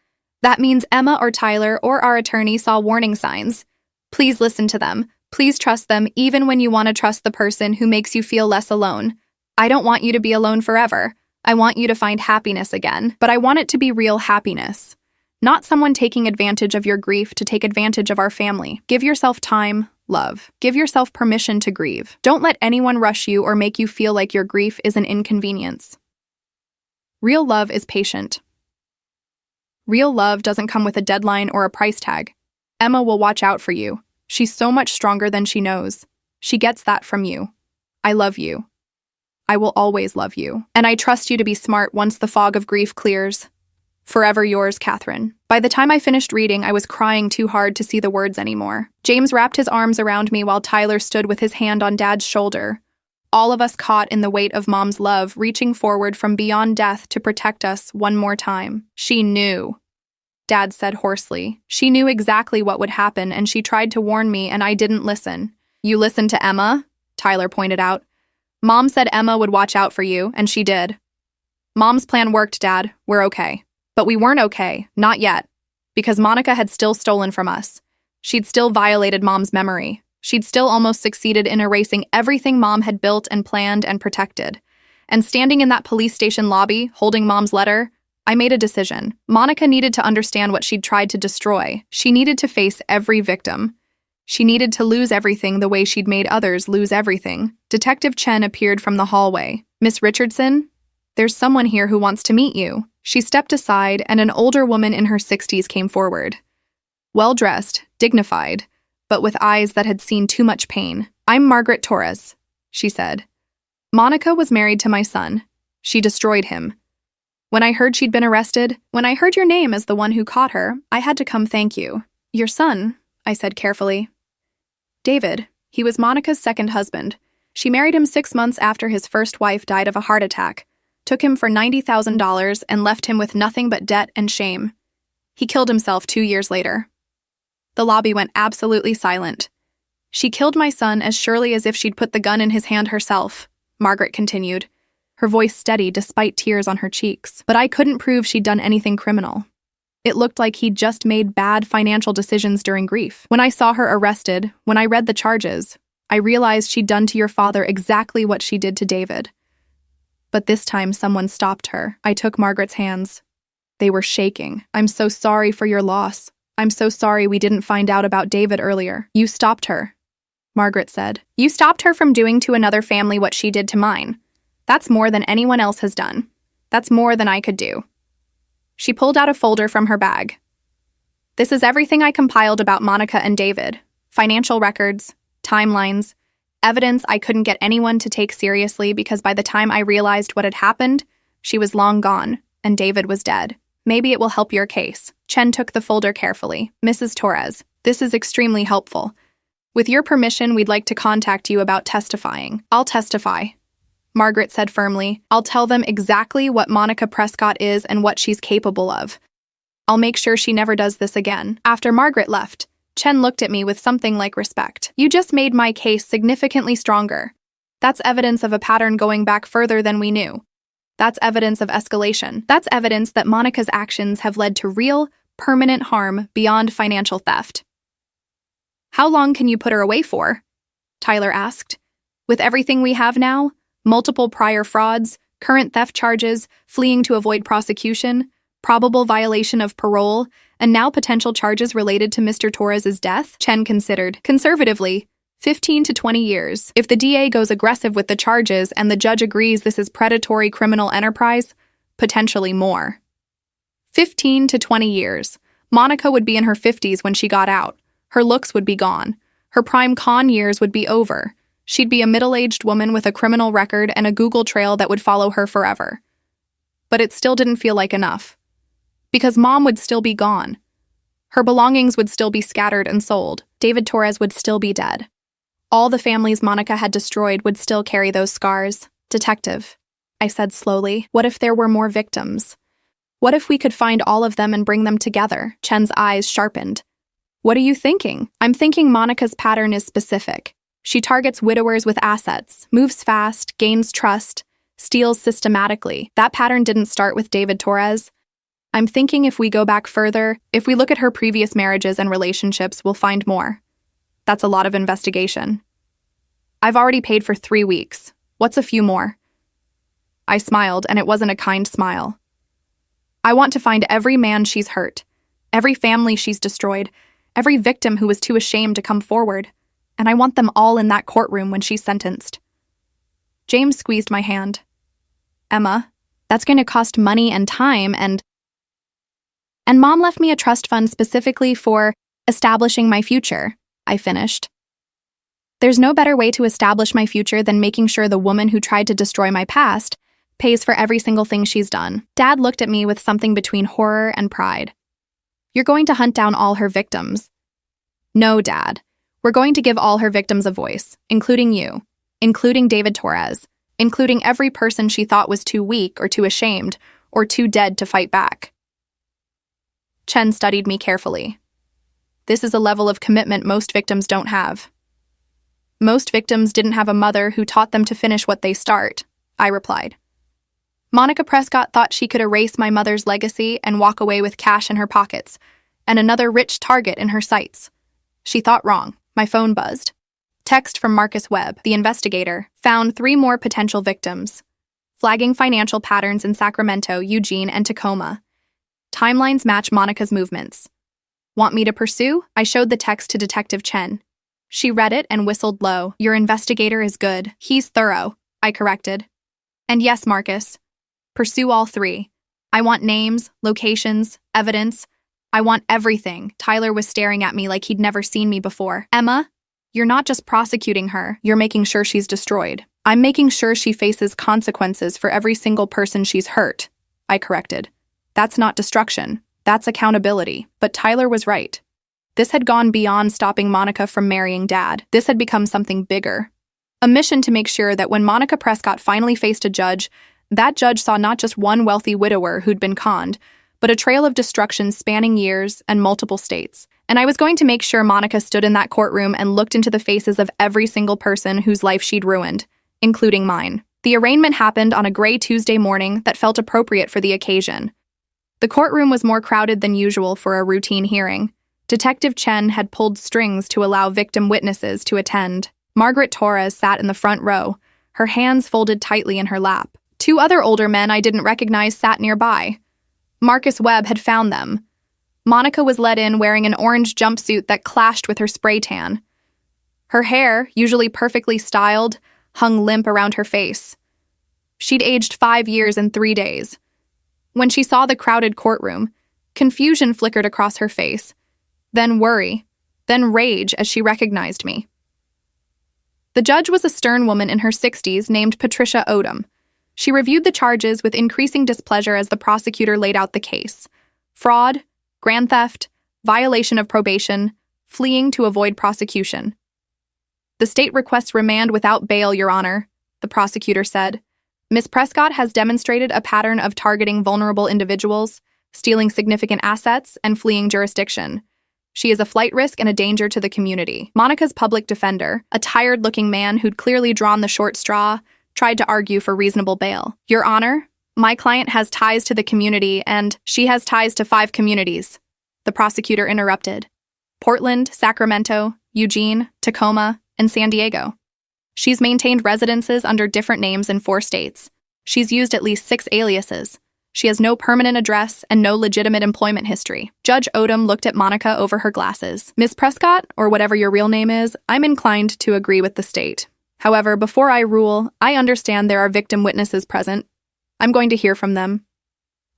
[SPEAKER 1] That means Emma or Tyler or our attorney saw warning signs. Please listen to them. Please trust them even when you want to trust the person who makes you feel less alone. I don't want you to be alone forever. I want you to find happiness again, but I want it to be real happiness. Not someone taking advantage of your grief to take advantage of our family. Give yourself time, love. Give yourself permission to grieve. Don't let anyone rush you or make you feel like your grief is an inconvenience. Real love is patient. Real love doesn't come with a deadline or a price tag. Emma will watch out for you. She's so much stronger than she knows. She gets that from you. I love you. I will always love you. And I trust you to be smart once the fog of grief clears. Forever yours, Catherine. By the time I finished reading, I was crying too hard to see the words anymore. James wrapped his arms around me while Tyler stood with his hand on Dad's shoulder. All of us caught in the weight of Mom's love, reaching forward from beyond death to protect us one more time. She knew, Dad said hoarsely. She knew exactly what would happen, and she tried to warn me, and I didn't listen. You listened to Emma? Tyler pointed out. Mom said Emma would watch out for you, and she did. Mom's plan worked, Dad. We're okay. But we weren't okay, not yet, because Monica had still stolen from us. She'd still violated Mom's memory. She'd still almost succeeded in erasing everything Mom had built and planned and protected. And standing in that police station lobby, holding Mom's letter, I made a decision. Monica needed to understand what she'd tried to destroy. She needed to face every victim. She needed to lose everything the way she'd made others lose everything. Detective Chen appeared from the hallway. Miss Richardson, there's someone here who wants to meet you. She stepped aside, and an older woman in her 60s came forward. Well-dressed, dignified, but with eyes that had seen too much pain. I'm Margaret Torres, she said. Monica was married to my son. She destroyed him. When I heard she'd been arrested, when I heard your name as the one who caught her, I had to come thank you. Your son, I said carefully. David, he was Monica's second husband. She married him 6 months after his first wife died of a heart attack, took him for $90,000 and left him with nothing but debt and shame. He killed himself 2 years later. The lobby went absolutely silent. She killed my son as surely as if she'd put the gun in his hand herself, Margaret continued, her voice steady despite tears on her cheeks. But I couldn't prove she'd done anything criminal. It looked like he'd just made bad financial decisions during grief. When I saw her arrested, when I read the charges, I realized she'd done to your father exactly what she did to David. But this time someone stopped her. I took Margaret's hands. They were shaking. I'm so sorry for your loss. I'm so sorry we didn't find out about David earlier. You stopped her, Margaret said. You stopped her from doing to another family what she did to mine. That's more than anyone else has done. That's more than I could do. She pulled out a folder from her bag. This is everything I compiled about Monica and David. Financial records, timelines, evidence I couldn't get anyone to take seriously because by the time I realized what had happened, she was long gone, and David was dead. Maybe it will help your case. Chen took the folder carefully. Mrs. Torres, this is extremely helpful. With your permission, we'd like to contact you about testifying. I'll testify, Margaret said firmly. I'll tell them exactly what Monica Prescott is and what she's capable of. I'll make sure she never does this again. After Margaret left, Chen looked at me with something like respect. You just made my case significantly stronger. That's evidence of a pattern going back further than we knew. That's evidence of escalation. That's evidence that Monica's actions have led to real, permanent harm beyond financial theft. How long can you put her away for? Tyler asked. With everything we have now, multiple prior frauds, current theft charges, fleeing to avoid prosecution, probable violation of parole, and now potential charges related to Mr. Torres's death, Chen considered, conservatively, 15 to 20 years. If the DA goes aggressive with the charges and the judge agrees this is predatory criminal enterprise, potentially more. 15 to 20 years. Monica would be in her 50s when she got out. Her looks would be gone. Her prime con years would be over. She'd be a middle-aged woman with a criminal record and a Google trail that would follow her forever. But it still didn't feel like enough. Because Mom would still be gone. Her belongings would still be scattered and sold. David Torres would still be dead. All the families Monica had destroyed would still carry those scars. Detective, I said slowly, what if there were more victims? What if we could find all of them and bring them together? Chen's eyes sharpened. What are you thinking? I'm thinking Monica's pattern is specific. She targets widowers with assets, moves fast, gains trust, steals systematically. That pattern didn't start with David Torres. I'm thinking if we go back further, if we look at her previous marriages and relationships, we'll find more. That's a lot of investigation. I've already paid for 3 weeks. What's a few more? I smiled, and it wasn't a kind smile. I want to find every man she's hurt, every family she's destroyed, every victim who was too ashamed to come forward, and I want them all in that courtroom when she's sentenced. James squeezed my hand. Emma, that's going to cost money and time, and Mom left me a trust fund specifically for establishing my future, I finished. There's no better way to establish my future than making sure the woman who tried to destroy my past pays for every single thing she's done. Dad looked at me with something between horror and pride. You're going to hunt down all her victims. No, Dad. We're going to give all her victims a voice, including you, including David Torres, including every person she thought was too weak or too ashamed or too dead to fight back. Chen studied me carefully. This is a level of commitment most victims don't have. Most victims didn't have a mother who taught them to finish what they start, I replied. Monica Prescott thought she could erase my mother's legacy and walk away with cash in her pockets and another rich target in her sights. She thought wrong. My phone buzzed. Text from Marcus Webb, the investigator, found 3 more potential victims, flagging financial patterns in Sacramento, Eugene, and Tacoma. Timelines match Monica's movements. Want me to pursue? I showed the text to Detective Chen. She read it and whistled low. Your investigator is good. He's thorough, I corrected. And yes, Marcus, pursue all 3. I want names, locations, evidence. I want everything. Tyler was staring at me like he'd never seen me before. Emma, you're not just prosecuting her, you're making sure she's destroyed. I'm making sure she faces consequences for every single person she's hurt, I corrected. That's not destruction, that's accountability. But Tyler was right. This had gone beyond stopping Monica from marrying Dad. This had become something bigger. A mission to make sure that when Monica Prescott finally faced a judge, that judge saw not just one wealthy widower who'd been conned, but a trail of destruction spanning years and multiple states. And I was going to make sure Monica stood in that courtroom and looked into the faces of every single person whose life she'd ruined, including mine. The arraignment happened on a gray Tuesday morning that felt appropriate for the occasion. The courtroom was more crowded than usual for a routine hearing. Detective Chen had pulled strings to allow victim witnesses to attend. Margaret Torres sat in the front row, her hands folded tightly in her lap. 2 other older men I didn't recognize sat nearby. Marcus Webb had found them. Monica was let in wearing an orange jumpsuit that clashed with her spray tan. Her hair, usually perfectly styled, hung limp around her face. She'd aged 5 years and 3 days. When she saw the crowded courtroom, confusion flickered across her face, then worry, then rage as she recognized me. The judge was a stern woman in her 60s named Patricia Odom. She reviewed the charges with increasing displeasure as the prosecutor laid out the case. Fraud, grand theft, violation of probation, fleeing to avoid prosecution. The state requests remand without bail, Your Honor, the prosecutor said. Ms. Prescott has demonstrated a pattern of targeting vulnerable individuals, stealing significant assets, and fleeing jurisdiction. She is a flight risk and a danger to the community. Monica's public defender, a tired-looking man who'd clearly drawn the short straw, tried to argue for reasonable bail. Your Honor, my client has ties to the community, and she has ties to 5 communities, the prosecutor interrupted. Portland, Sacramento, Eugene, Tacoma, and San Diego. She's maintained residences under different names in 4 states. She's used at least 6 aliases. She has no permanent address and no legitimate employment history. Judge Odom looked at Monica over her glasses. Ms. Prescott, or whatever your real name is, I'm inclined to agree with the state. However, before I rule, I understand there are victim witnesses present. I'm going to hear from them.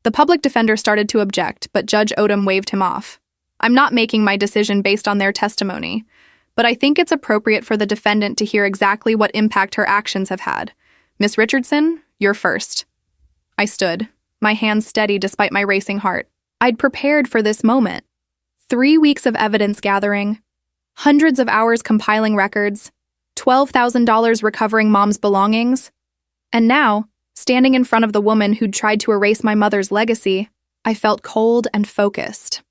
[SPEAKER 1] The public defender started to object, but Judge Odom waved him off. I'm not making my decision based on their testimony, but I think it's appropriate for the defendant to hear exactly what impact her actions have had. Miss Richardson, you're first. I stood, my hands steady despite my racing heart. I'd prepared for this moment. 3 weeks of evidence gathering, hundreds of hours compiling records, $12,000 recovering Mom's belongings. And now, standing in front of the woman who'd tried to erase my mother's legacy, I felt cold and focused.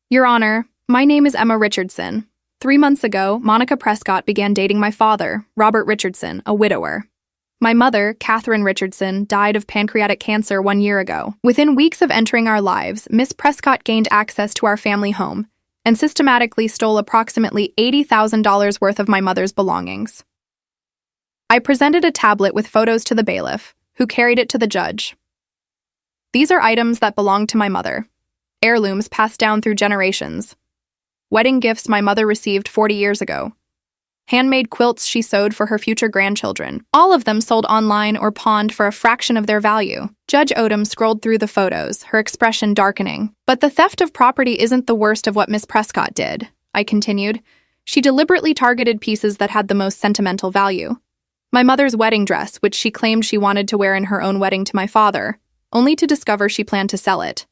[SPEAKER 1] Your Honor, my name is Emma Richardson. 3 months ago, Monica Prescott began dating my father, Robert Richardson, a widower. My mother, Catherine Richardson, died of pancreatic cancer 1 year ago. Within weeks of entering our lives, Miss Prescott gained access to our family home and systematically stole approximately $80,000 worth of my mother's belongings. I presented a tablet with photos to the bailiff, who carried it to the judge. These are items that belonged to my mother, heirlooms passed down through generations, wedding gifts my mother received 40 years ago, handmade quilts she sewed for her future grandchildren, all of them sold online or pawned for a fraction of their value. Judge Odom scrolled through the photos, her expression darkening. But the theft of property isn't the worst of what Miss Prescott did, I continued. She deliberately targeted pieces that had the most sentimental value. My mother's wedding dress, which she claimed she wanted to wear in her own wedding to my father, only to discover she planned to sell it.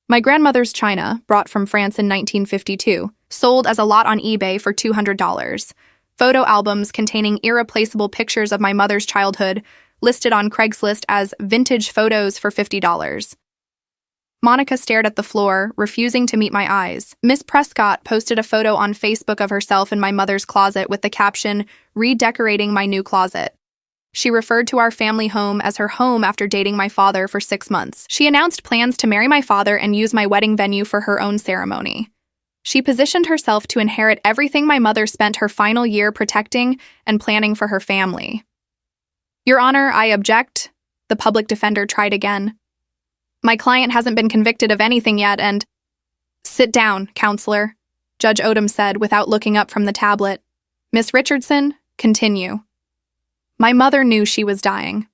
[SPEAKER 1] My grandmother's china, brought from France in 1952, sold as a lot on eBay for $200. Photo albums containing irreplaceable pictures of my mother's childhood listed on Craigslist as vintage photos for $50. Monica stared at the floor, refusing to meet my eyes. Miss Prescott posted a photo on Facebook of herself in my mother's closet with the caption, "Redecorating my new closet." She referred to our family home as her home after dating my father for 6 months. She announced plans to marry my father and use my wedding venue for her own ceremony. She positioned herself to inherit everything my mother spent her final year protecting and planning for her family. Your Honor, I object. The public defender tried again. My client hasn't been convicted of anything yet and— Sit down, counselor, Judge Odom said without looking up from the tablet. Miss Richardson, continue. My mother knew she was dying.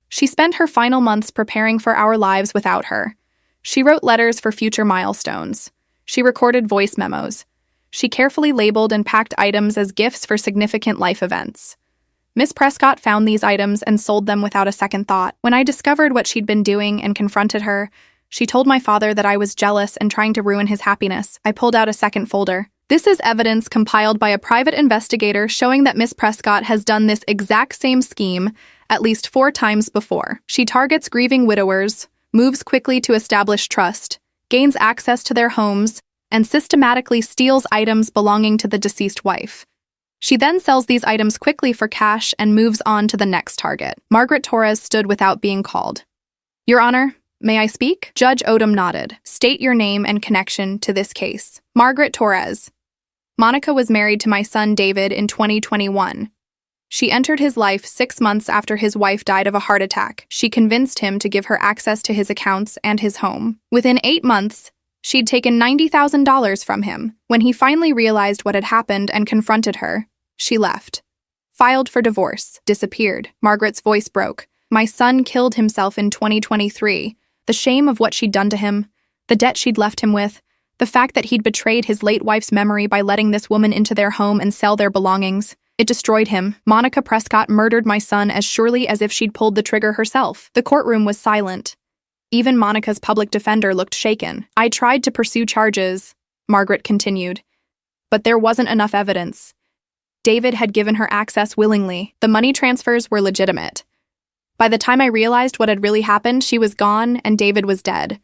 [SPEAKER 1] She spent her final months preparing for our lives without her. She wrote letters for future milestones. She recorded voice memos. She carefully labeled and packed items as gifts for significant life events. Miss Prescott found these items and sold them without a second thought. When I discovered what she'd been doing and confronted her, she told my father that I was jealous and trying to ruin his happiness. I pulled out a second folder. This is evidence compiled by a private investigator showing that Miss Prescott has done this exact same scheme at least 4 times before. She targets grieving widowers, moves quickly to establish trust, gains access to their homes, and systematically steals items belonging to the deceased wife. She then sells these items quickly for cash and moves on to the next target. Margaret Torres stood without being called. Your Honor, may I speak? Judge Odom nodded. State your name and connection to this case. Margaret Torres. Monica was married to my son David in 2021. She entered his life 6 months after his wife died of a heart attack. She convinced him to give her access to his accounts and his home. Within 8 months, she'd taken $90,000 from him. When he finally realized what had happened and confronted her, she left. Filed for divorce. Disappeared. Margaret's voice broke. My son killed himself in 2023. The shame of what she'd done to him, the debt she'd left him with, the fact that he'd betrayed his late wife's memory by letting this woman into their home and sell their belongings. It destroyed him. Monica Prescott murdered my son as surely as if she'd pulled the trigger herself. The courtroom was silent. Even Monica's public defender looked shaken. I tried to pursue charges, Margaret continued, but there wasn't enough evidence. David had given her access willingly. The money transfers were legitimate. By the time I realized what had really happened, she was gone and David was dead.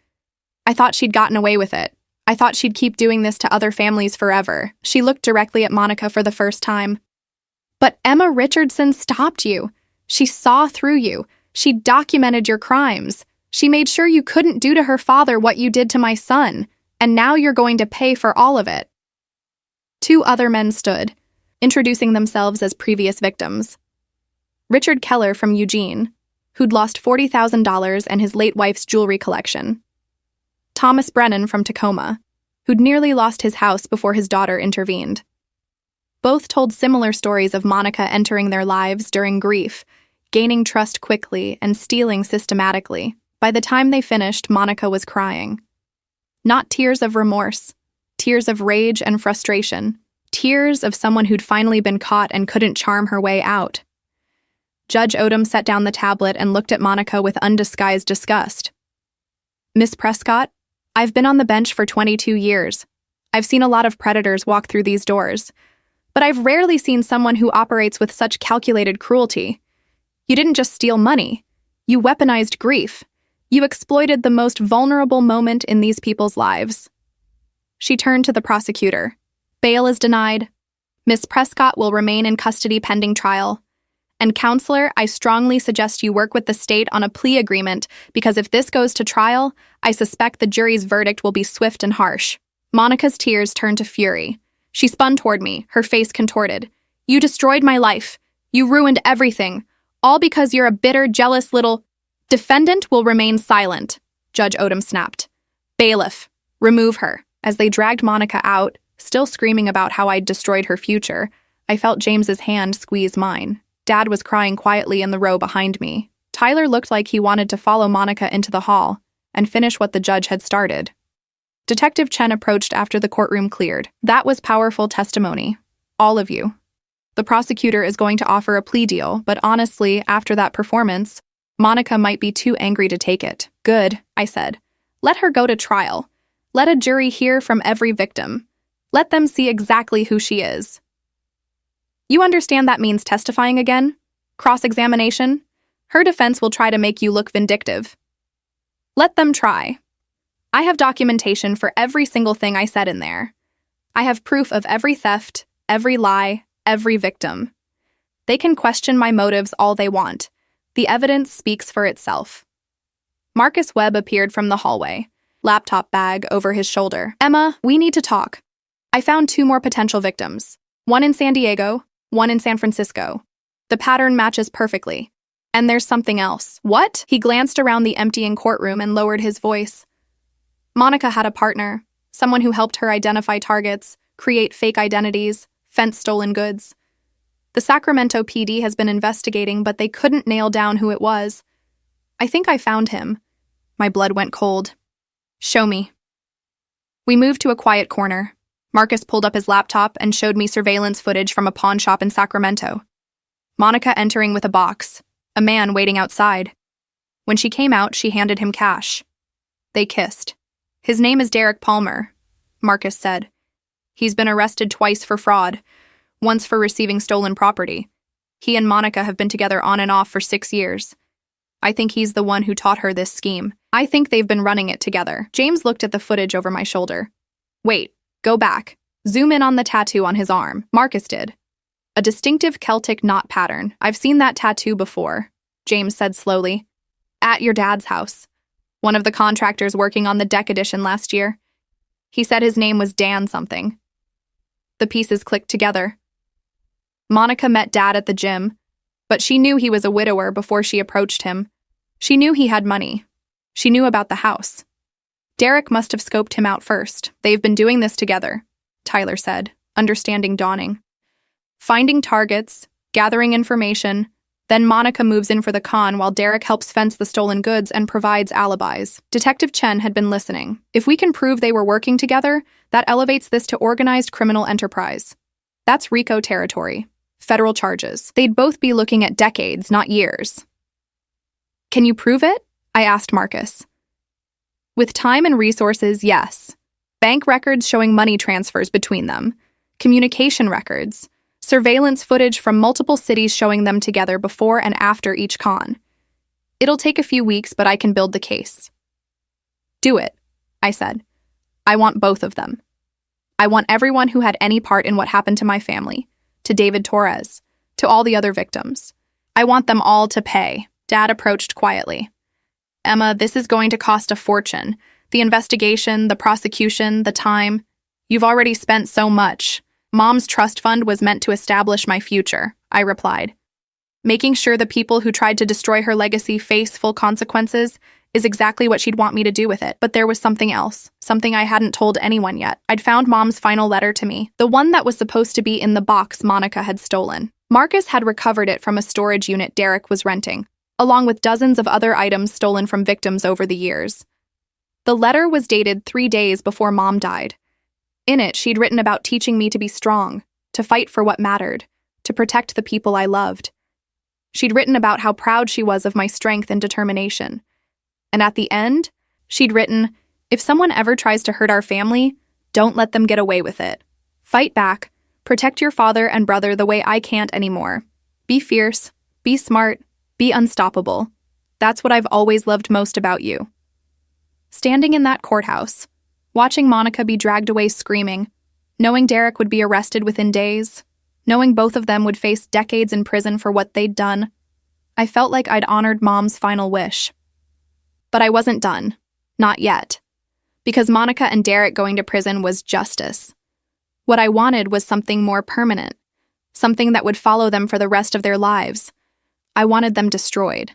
[SPEAKER 1] I thought she'd gotten away with it. I thought she'd keep doing this to other families forever. She looked directly at Monica for the first time. But Emma Richardson stopped you. She saw through you. She documented your crimes. She made sure you couldn't do to her father what you did to my son, and now you're going to pay for all of it. 2 other men stood, introducing themselves as previous victims. Richard Keller from Eugene, who'd lost $40,000 and his late wife's jewelry collection. Thomas Brennan from Tacoma, who'd nearly lost his house before his daughter intervened. Both told similar stories of Monica entering their lives during grief, gaining trust quickly and stealing systematically. By the time they finished, Monica was crying. Not tears of remorse, tears of rage and frustration, tears of someone who'd finally been caught and couldn't charm her way out. Judge Odom set down the tablet and looked at Monica with undisguised disgust. Miss Prescott, I've been on the bench for 22 years. I've seen a lot of predators walk through these doors, but I've rarely seen someone who operates with such calculated cruelty. You didn't just steal money. You weaponized grief. You exploited the most vulnerable moment in these people's lives. She turned to the prosecutor. Bail is denied. Miss Prescott will remain in custody pending trial. And counselor, I strongly suggest you work with the state on a plea agreement because if this goes to trial, I suspect the jury's verdict will be swift and harsh. Monica's tears turned to fury. She spun toward me, her face contorted. You destroyed my life. You ruined everything. All because you're a bitter, jealous little— Defendant will remain silent, Judge Odom snapped. Bailiff, remove her. As they dragged Monica out, still screaming about how I'd destroyed her future, I felt James's hand squeeze mine. Dad was crying quietly in the row behind me. Tyler looked like he wanted to follow Monica into the hall and finish what the judge had started. Detective Chen approached after the courtroom cleared. That was powerful testimony. All of you. The prosecutor is going to offer a plea deal, but honestly, after that performance, Monica might be too angry to take it. Good, I said. Let her go to trial. Let a jury hear from every victim. Let them see exactly who she is. You understand that means testifying again? Cross-examination? Her defense will try to make you look vindictive. Let them try. I have documentation for every single thing I said in there. I have proof of every theft, every lie, every victim. They can question my motives all they want. The evidence speaks for itself. Marcus Webb appeared from the hallway, laptop bag over his shoulder. Emma, we need to talk. I found 2 more potential victims. One in San Diego, one in San Francisco. The pattern matches perfectly. And there's something else. What? He glanced around the emptying courtroom and lowered his voice. Monica had a partner, someone who helped her identify targets, create fake identities, fence stolen goods. The Sacramento PD has been investigating, but they couldn't nail down who it was. I think I found him. My blood went cold. Show me. We moved to a quiet corner. Marcus pulled up his laptop and showed me surveillance footage from a pawn shop in Sacramento. Monica entering with a box, a man waiting outside. When she came out, she handed him cash. They kissed. His name is Derek Palmer, Marcus said. He's been arrested twice for fraud, once for receiving stolen property. He and Monica have been together on and off for 6 years. I think he's the one who taught her this scheme. I think they've been running it together. James looked at the footage over my shoulder. Wait, go back. Zoom in on the tattoo on his arm. Marcus did. A distinctive Celtic knot pattern. I've seen that tattoo before, James said slowly. At your dad's house. One of the contractors working on the deck addition last year. He said his name was Dan something. The pieces clicked together. Monica met Dad at the gym, but she knew he was a widower before she approached him. She knew he had money. She knew about the house. Derek must have scoped him out first. They've been doing this together, Tyler said, understanding dawning. Finding targets, gathering information, then Monica moves in for the con while Derek helps fence the stolen goods and provides alibis. Detective Chen had been listening. If we can prove they were working together, that elevates this to organized criminal enterprise. That's RICO territory. Federal charges. They'd both be looking at decades, not years. Can you prove it? I asked Marcus. With time and resources, yes. Bank records showing money transfers between them. Communication records. Surveillance footage from multiple cities showing them together before and after each con. It'll take a few weeks, but I can build the case. Do it, I said. I want both of them. I want everyone who had any part in what happened to my family, to David Torres, to all the other victims. I want them all to pay. Dad approached quietly. Emma, this is going to cost a fortune. The investigation, the prosecution, the time. You've already spent so much. Mom's trust fund was meant to establish my future, I replied. Making sure the people who tried to destroy her legacy face full consequences is exactly what she'd want me to do with it. But there was something else, something I hadn't told anyone yet. I'd found Mom's final letter to me, the one that was supposed to be in the box Monica had stolen. Marcus had recovered it from a storage unit Derek was renting, along with dozens of other items stolen from victims over the years. The letter was dated 3 days before Mom died. In it, she'd written about teaching me to be strong, to fight for what mattered, to protect the people I loved. She'd written about how proud she was of my strength and determination. And at the end, she'd written, if someone ever tries to hurt our family, don't let them get away with it. Fight back, protect your father and brother the way I can't anymore. Be fierce, be smart, be unstoppable. That's what I've always loved most about you. Standing in that courthouse, watching Monica be dragged away screaming, knowing Derek would be arrested within days, knowing both of them would face decades in prison for what they'd done, I felt like I'd honored Mom's final wish. But I wasn't done. Not yet. Because Monica and Derek going to prison was justice. What I wanted was something more permanent, something that would follow them for the rest of their lives. I wanted them destroyed.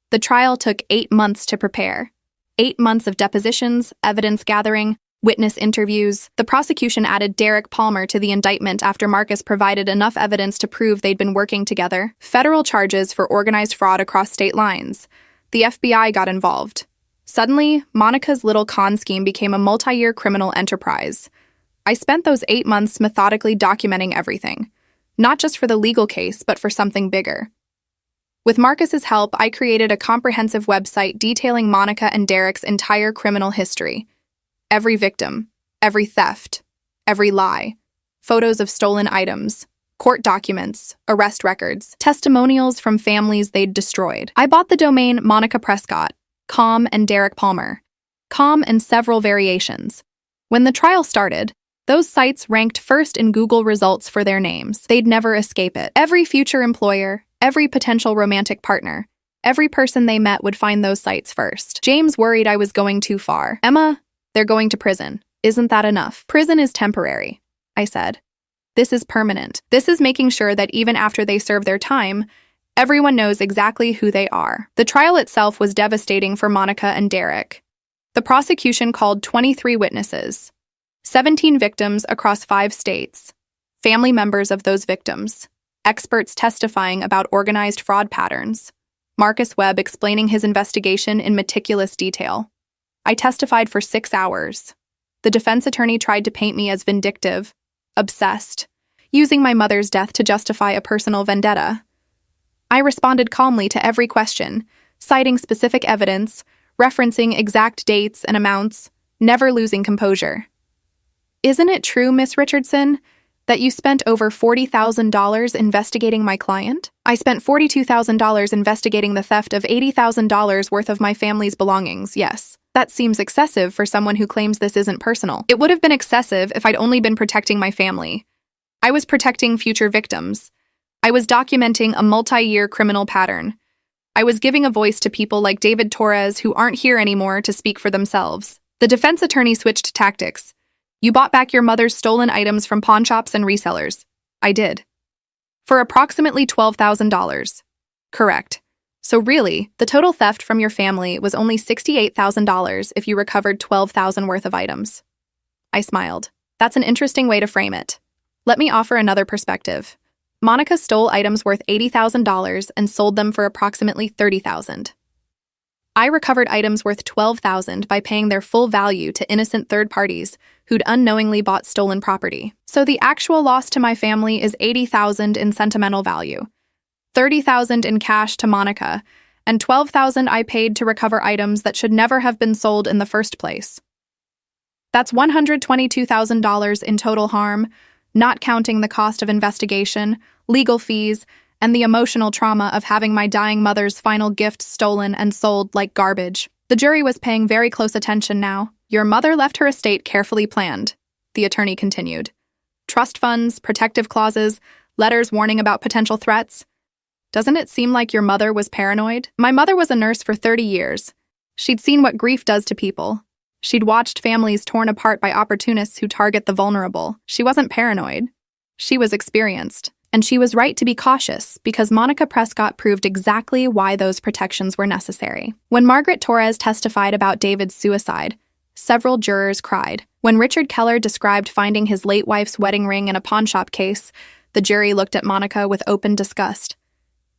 [SPEAKER 1] The trial took 8 months to prepare. 8 months of depositions, evidence gathering, witness interviews. The prosecution added Derek Palmer to the indictment after Marcus provided enough evidence to prove they'd been working together. Federal charges for organized fraud across state lines. The FBI got involved. Suddenly, Monica's little con scheme became a multi-year criminal enterprise. I spent those 8 months methodically documenting everything, not just for the legal case, but for something bigger. With Marcus's help, I created a comprehensive website detailing Monica and Derek's entire criminal history. Every victim, every theft, every lie, photos of stolen items, court documents, arrest records, testimonials from families they'd destroyed. I bought the domain Monica Prescott, Com and Derek Palmer, calm, and several variations. When the trial started, those sites ranked first in Google results for their names. They'd never escape it. Every future employer, every potential romantic partner, every person they met would find those sites first. James worried I was going too far. "Emma, they're going to prison. Isn't that enough?" "Prison is temporary," I said. "This is permanent. This is making sure that even after they serve their time, everyone knows exactly who they are." The trial itself was devastating for Monica and Derek. The prosecution called 23 witnesses, 17 victims across 5 states, family members of those victims, experts testifying about organized fraud patterns, Marcus Webb explaining his investigation in meticulous detail. I testified for 6 hours. The defense attorney tried to paint me as vindictive, obsessed, using my mother's death to justify a personal vendetta. I responded calmly to every question, citing specific evidence, referencing exact dates and amounts, never losing composure. "Isn't it true, Miss Richardson, that you spent over $40,000 investigating my client?" "I spent $42,000 investigating the theft of $80,000 worth of my family's belongings, yes." "That seems excessive for someone who claims this isn't personal." "It would have been excessive if I'd only been protecting my family. I was protecting future victims. I was documenting a multi-year criminal pattern. I was giving a voice to people like David Torres who aren't here anymore to speak for themselves." The defense attorney switched tactics. "You bought back your mother's stolen items from pawn shops and resellers." "I did." "For approximately $12,000. "Correct. So really, the total theft from your family was only $68,000 if you recovered $12,000 worth of items." I smiled. "That's an interesting way to frame it. Let me offer another perspective. Monica stole items worth $80,000 and sold them for approximately $30,000. I recovered items worth $12,000 by paying their full value to innocent third parties who'd unknowingly bought stolen property. So the actual loss to my family is $80,000 in sentimental value, $30,000 in cash to Monica, and $12,000 I paid to recover items that should never have been sold in the first place. That's $122,000 in total harm, not counting the cost of investigation, legal fees, and the emotional trauma of having my dying mother's final gift stolen and sold like garbage." The jury was paying very close attention now. "Your mother left her estate carefully planned," the attorney continued. "Trust funds, protective clauses, letters warning about potential threats. Doesn't it seem like your mother was paranoid?" "My mother was a nurse for 30 years. She'd seen what grief does to people. She'd watched families torn apart by opportunists who target the vulnerable. She wasn't paranoid. She was experienced. And she was right to be cautious because Monica Prescott proved exactly why those protections were necessary." When Margaret Torres testified about David's suicide, several jurors cried. When Richard Keller described finding his late wife's wedding ring in a pawnshop case, the jury looked at Monica with open disgust.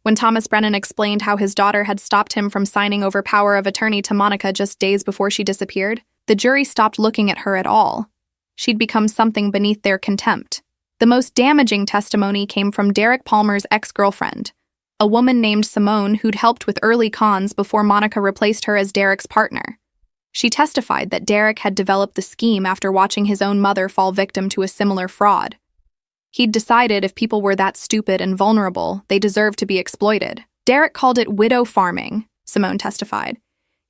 [SPEAKER 1] When Thomas Brennan explained how his daughter had stopped him from signing over power of attorney to Monica just days before she disappeared, the jury stopped looking at her at all. She'd become something beneath their contempt. The most damaging testimony came from Derek Palmer's ex-girlfriend, a woman named Simone who'd helped with early cons before Monica replaced her as Derek's partner. She testified that Derek had developed the scheme after watching his own mother fall victim to a similar fraud. He'd decided if people were that stupid and vulnerable, they deserved to be exploited. Derek called it widow farming, Simone testified.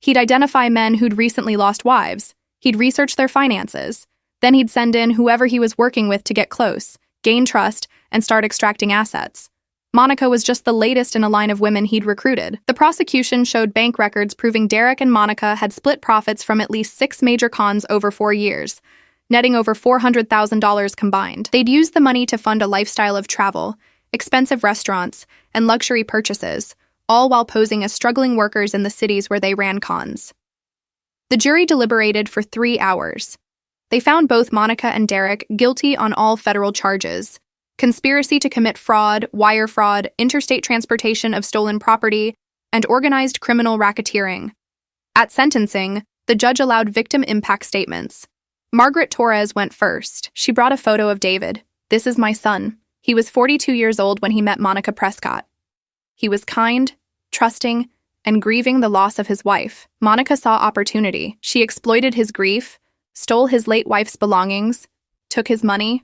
[SPEAKER 1] He'd identify men who'd recently lost wives. He'd research their finances. Then he'd send in whoever he was working with to get close, gain trust, and start extracting assets. Monica was just the latest in a line of women he'd recruited. The prosecution showed bank records proving Derek and Monica had split profits from at least 6 major cons over 4 years, netting over $400,000 combined. They'd used the money to fund a lifestyle of travel, expensive restaurants, and luxury purchases, all while posing as struggling workers in the cities where they ran cons. The jury deliberated for 3 hours. They found both Monica and Derek guilty on all federal charges: conspiracy to commit fraud, wire fraud, interstate transportation of stolen property, and organized criminal racketeering. At sentencing, the judge allowed victim impact statements. Margaret Torres went first. She brought a photo of David. "This is my son. He was 42 years old when he met Monica Prescott. He was kind, trusting, and grieving the loss of his wife. Monica saw opportunity. She exploited his grief, stole his late wife's belongings, took his money,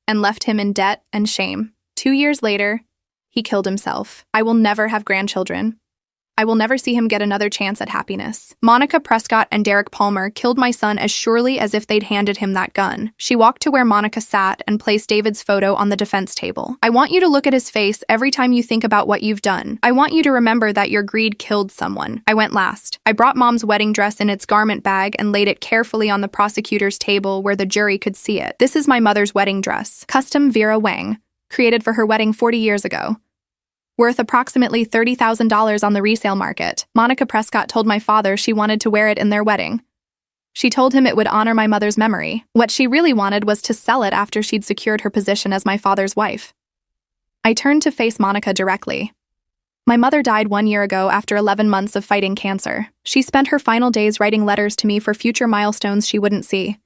[SPEAKER 1] and left him in debt and shame. 2 years later, he killed himself. I will never have grandchildren. I will never see him get another chance at happiness. Monica Prescott and Derek Palmer killed my son as surely as if they'd handed him that gun. She walked to where Monica sat and placed David's photo on the defense table. I want you to look at his face every time you think about what you've done. I want you to remember that your greed killed someone. I went last. I brought Mom's wedding dress in its garment bag and laid it carefully on the prosecutor's table where the jury could see it. This is my mother's wedding dress. Custom Vera Wang. Created for her wedding 40 years ago. Worth approximately $30,000 on the resale market. Monica Prescott told my father she wanted to wear it in their wedding. She told him it would honor my mother's memory. What she really wanted was to sell it after she'd secured her position as my father's wife. I turned to face Monica directly. My mother died 1 year ago after 11 months of fighting cancer. She spent her final days writing letters to me for future milestones she wouldn't see.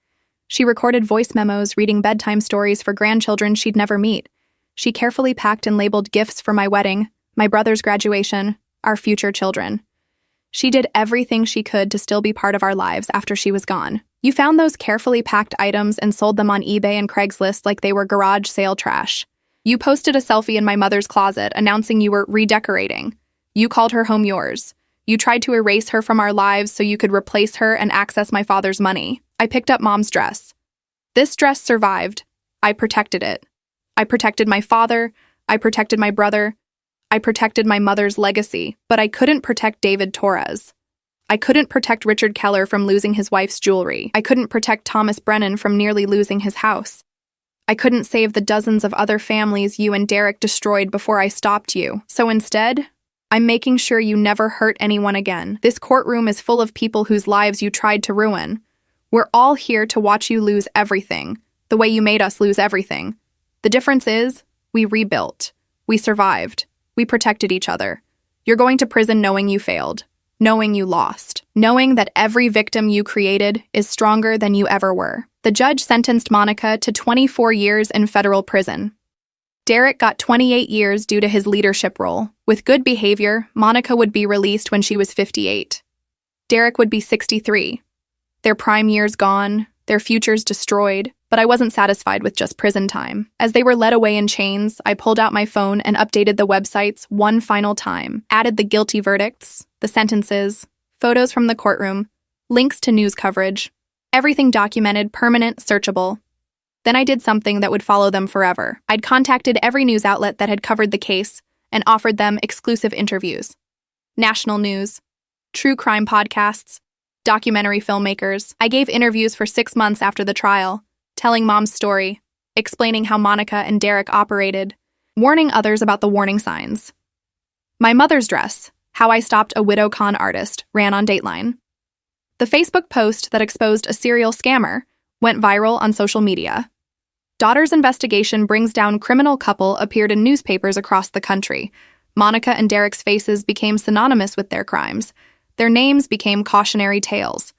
[SPEAKER 1] She recorded voice memos, reading bedtime stories for grandchildren she'd never meet. She carefully packed and labeled gifts for my wedding, my brother's graduation, our future children. She did everything she could to still be part of our lives after she was gone. You found those carefully packed items and sold them on eBay and Craigslist like they were garage sale trash. You posted a selfie in my mother's closet announcing you were redecorating. You called her home yours. You tried to erase her from our lives so you could replace her and access my father's money. I picked up Mom's dress. This dress survived. I protected it. I protected my father, I protected my brother, I protected my mother's legacy, but I couldn't protect David Torres. I couldn't protect Richard Keller from losing his wife's jewelry. I couldn't protect Thomas Brennan from nearly losing his house. I couldn't save the dozens of other families you and Derek destroyed before I stopped you. So instead, I'm making sure you never hurt anyone again. This courtroom is full of people whose lives you tried to ruin. We're all here to watch you lose everything, the way you made us lose everything. The difference is, we rebuilt. We survived. We protected each other. You're going to prison knowing you failed, knowing you lost, knowing that every victim you created is stronger than you ever were. The judge sentenced Monica to 24 years in federal prison. Derek got 28 years due to his leadership role. With good behavior, Monica would be released when she was 58. Derek would be 63. Their prime years gone, their futures destroyed. But I wasn't satisfied with just prison time. As they were led away in chains, I pulled out my phone and updated the websites one final time, added the guilty verdicts, the sentences, photos from the courtroom, links to news coverage, everything documented, permanent, searchable. Then I did something that would follow them forever. I'd contacted every news outlet that had covered the case and offered them exclusive interviews. National news, true crime podcasts, documentary filmmakers. I gave interviews for 6 months after the trial, telling Mom's story, explaining how Monica and Derek operated, warning others about the warning signs. My mother's dress, how I stopped a widow con artist, ran on Dateline. The Facebook post that exposed a serial scammer went viral on social media. Daughter's investigation brings down criminal couple appeared in newspapers across the country. Monica and Derek's faces became synonymous with their crimes. Their names became cautionary tales.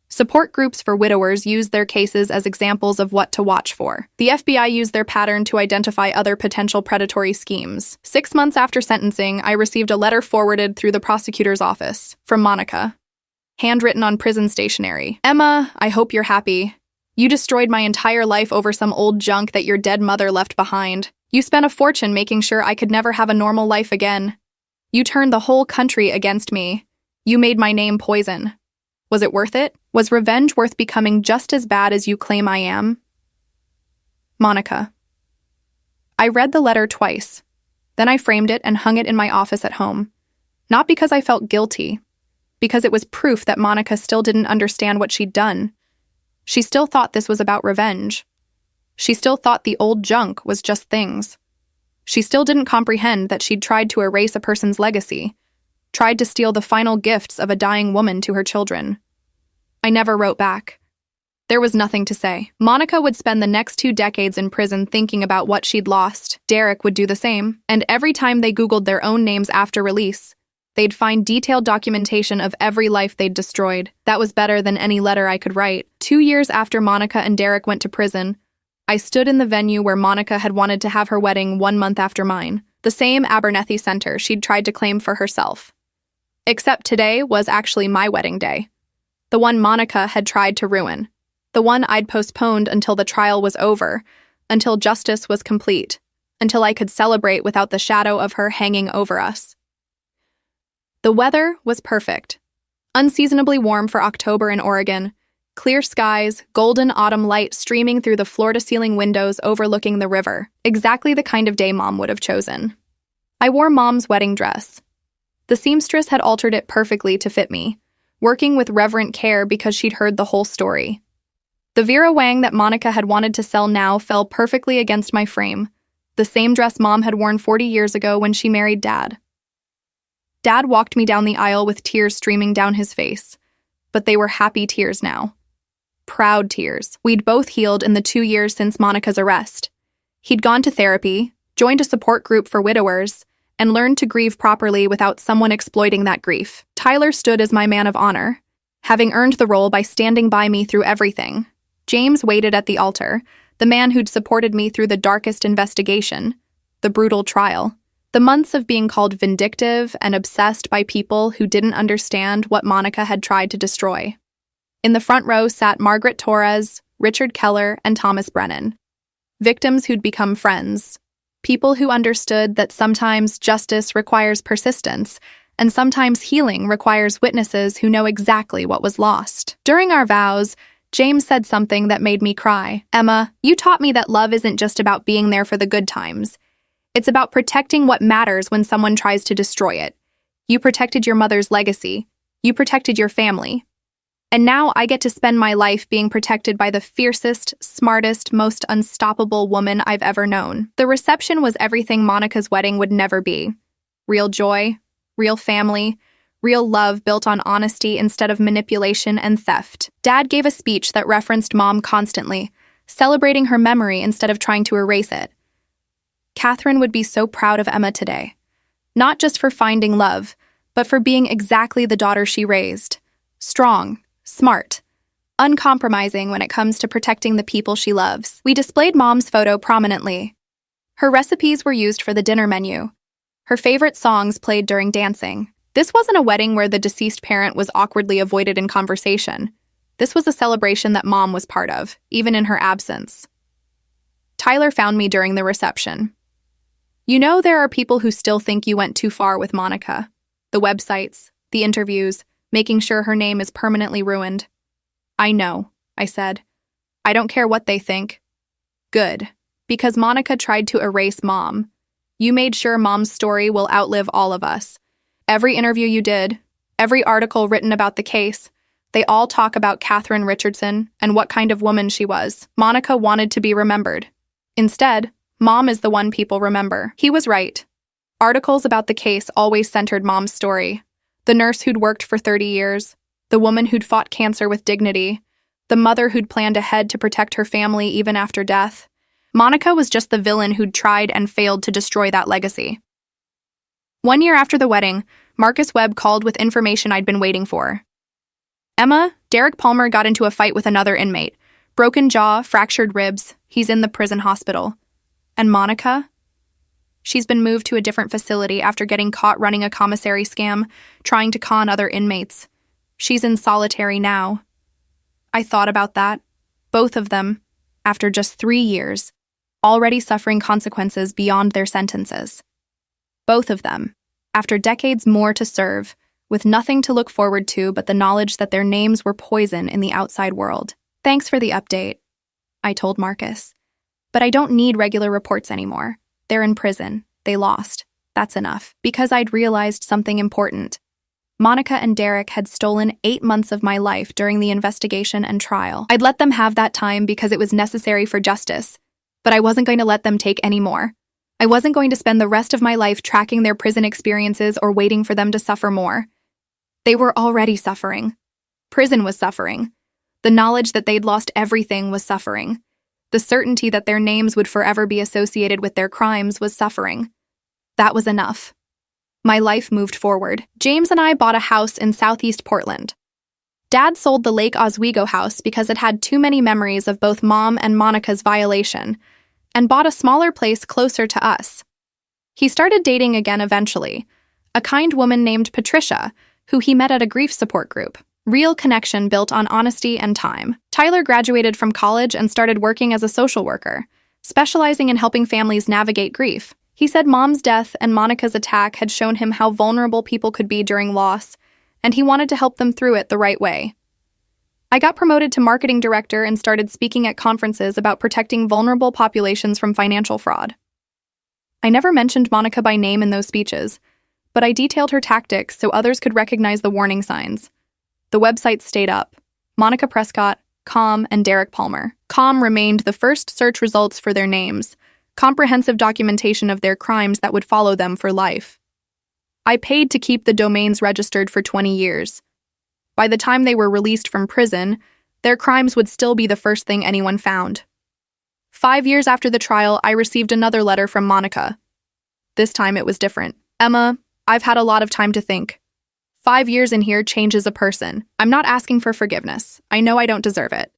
[SPEAKER 1] Support groups for widowers used their cases as examples of what to watch for. The FBI used their pattern to identify other potential predatory schemes. 6 months after sentencing, I received a letter forwarded through the prosecutor's office from Monica, handwritten on prison stationery. Emma, I hope you're happy. You destroyed my entire life over some old junk that your dead mother left behind. You spent a fortune making sure I could never have a normal life again. You turned the whole country against me. You made my name poison. Was it worth it? Was revenge worth becoming just as bad as you claim I am? Monica. I read the letter twice. Then I framed it and hung it in my office at home. Not because I felt guilty, because it was proof that Monica still didn't understand what she'd done. She still thought this was about revenge. She still thought the old junk was just things. She still didn't comprehend that she'd tried to erase a person's legacy, tried to steal the final gifts of a dying woman to her children. I never wrote back. There was nothing to say. Monica would spend the next 2 decades in prison thinking about what she'd lost. Derek would do the same, and every time they Googled their own names after release, they'd find detailed documentation of every life they'd destroyed. That was better than any letter I could write. 2 years after Monica and Derek went to prison, I stood in the venue where Monica had wanted to have her wedding 1 month after mine, the same Abernethy Center she'd tried to claim for herself. Except today was actually my wedding day. The one Monica had tried to ruin. The one I'd postponed until the trial was over, until justice was complete, until I could celebrate without the shadow of her hanging over us. The weather was perfect. Unseasonably warm for October in Oregon. Clear skies, golden autumn light streaming through the floor-to-ceiling windows overlooking the river. Exactly the kind of day Mom would have chosen. I wore Mom's wedding dress. The seamstress had altered it perfectly to fit me, working with reverent care because she'd heard the whole story. The Vera Wang that Monica had wanted to sell now fell perfectly against my frame, the same dress Mom had worn 40 years ago when she married Dad. Dad walked me down the aisle with tears streaming down his face, but they were happy tears now. Proud tears. We'd both healed in the 2 years since Monica's arrest. He'd gone to therapy, joined a support group for widowers, and learned to grieve properly without someone exploiting that grief. Tyler stood as my man of honor, having earned the role by standing by me through everything. James waited at the altar, the man who'd supported me through the darkest investigation, the brutal trial. The months of being called vindictive and obsessed by people who didn't understand what Monica had tried to destroy. In the front row sat Margaret Torres, Richard Keller, and Thomas Brennan. Victims who'd become friends. People who understood that sometimes justice requires persistence, and sometimes healing requires witnesses who know exactly what was lost. During our vows, James said something that made me cry. "Emma, you taught me that love isn't just about being there for the good times. It's about protecting what matters when someone tries to destroy it. You protected your mother's legacy. You protected your family. And now I get to spend my life being protected by the fiercest, smartest, most unstoppable woman I've ever known." The reception was everything Monica's wedding would never be. Real joy, real family, real love built on honesty instead of manipulation and theft. Dad gave a speech that referenced Mom constantly, celebrating her memory instead of trying to erase it. Catherine would be so proud of Emma today. Not just for finding love, but for being exactly the daughter she raised. Strong, smart, uncompromising when it comes to protecting the people she loves. We displayed Mom's photo prominently. Her recipes were used for the dinner menu. Her favorite songs played during dancing. This wasn't a wedding where the deceased parent was awkwardly avoided in conversation. This was a celebration that Mom was part of, even in her absence. Tyler found me during the reception. "You know, there are people who still think you went too far with Monica. The websites, the interviews, making sure her name is permanently ruined." "I know," I said. "I don't care what they think." "Good, because Monica tried to erase Mom. You made sure Mom's story will outlive all of us. Every interview you did, every article written about the case, they all talk about Catherine Richardson and what kind of woman she was. Monica wanted to be remembered. Instead, Mom is the one people remember." He was right. Articles about the case always centered Mom's story. The nurse who'd worked for 30 years, the woman who'd fought cancer with dignity, the mother who'd planned ahead to protect her family even after death. Monica was just the villain who'd tried and failed to destroy that legacy. 1 year after the wedding, Marcus Webb called with information I'd been waiting for. "Emma, Derek Palmer got into a fight with another inmate. Broken jaw, fractured ribs. He's in the prison hospital. And Monica? She's been moved to a different facility after getting caught running a commissary scam, trying to con other inmates. She's in solitary now." I thought about that. Both of them, after just 3 years, already suffering consequences beyond their sentences. Both of them, after decades more to serve, with nothing to look forward to but the knowledge that their names were poison in the outside world. "Thanks for the update," I told Marcus. "But I don't need regular reports anymore. They're in prison. They lost. That's enough." Because I'd realized something important. Monica and Derek had stolen 8 months of my life during the investigation and trial. I'd let them have that time because it was necessary for justice, but I wasn't going to let them take any more. I wasn't going to spend the rest of my life tracking their prison experiences or waiting for them to suffer more. They were already suffering. Prison was suffering. The knowledge that they'd lost everything was suffering. The certainty that their names would forever be associated with their crimes was suffering. That was enough. My life moved forward. James and I bought a house in Southeast Portland. Dad sold the Lake Oswego house because it had too many memories of both Mom and Monica's violation, and bought a smaller place closer to us. He started dating again eventually, a kind woman named Patricia, who he met at a grief support group. Real connection built on honesty and time. Tyler graduated from college and started working as a social worker, specializing in helping families navigate grief. He said Mom's death and Monica's attack had shown him how vulnerable people could be during loss, and he wanted to help them through it the right way. I got promoted to marketing director and started speaking at conferences about protecting vulnerable populations from financial fraud. I never mentioned Monica by name in those speeches, but I detailed her tactics so others could recognize the warning signs. The websites stayed up. Monica Prescott, Com, and Derek Palmer. Com remained the first search results for their names, comprehensive documentation of their crimes that would follow them for life. I paid to keep the domains registered for 20 years. By the time they were released from prison, their crimes would still be the first thing anyone found. 5 years after the trial, I received another letter from Monica. This time it was different. Emma, I've had a lot of time to think. 5 years in here changes a person. I'm not asking for forgiveness. I know I don't deserve it.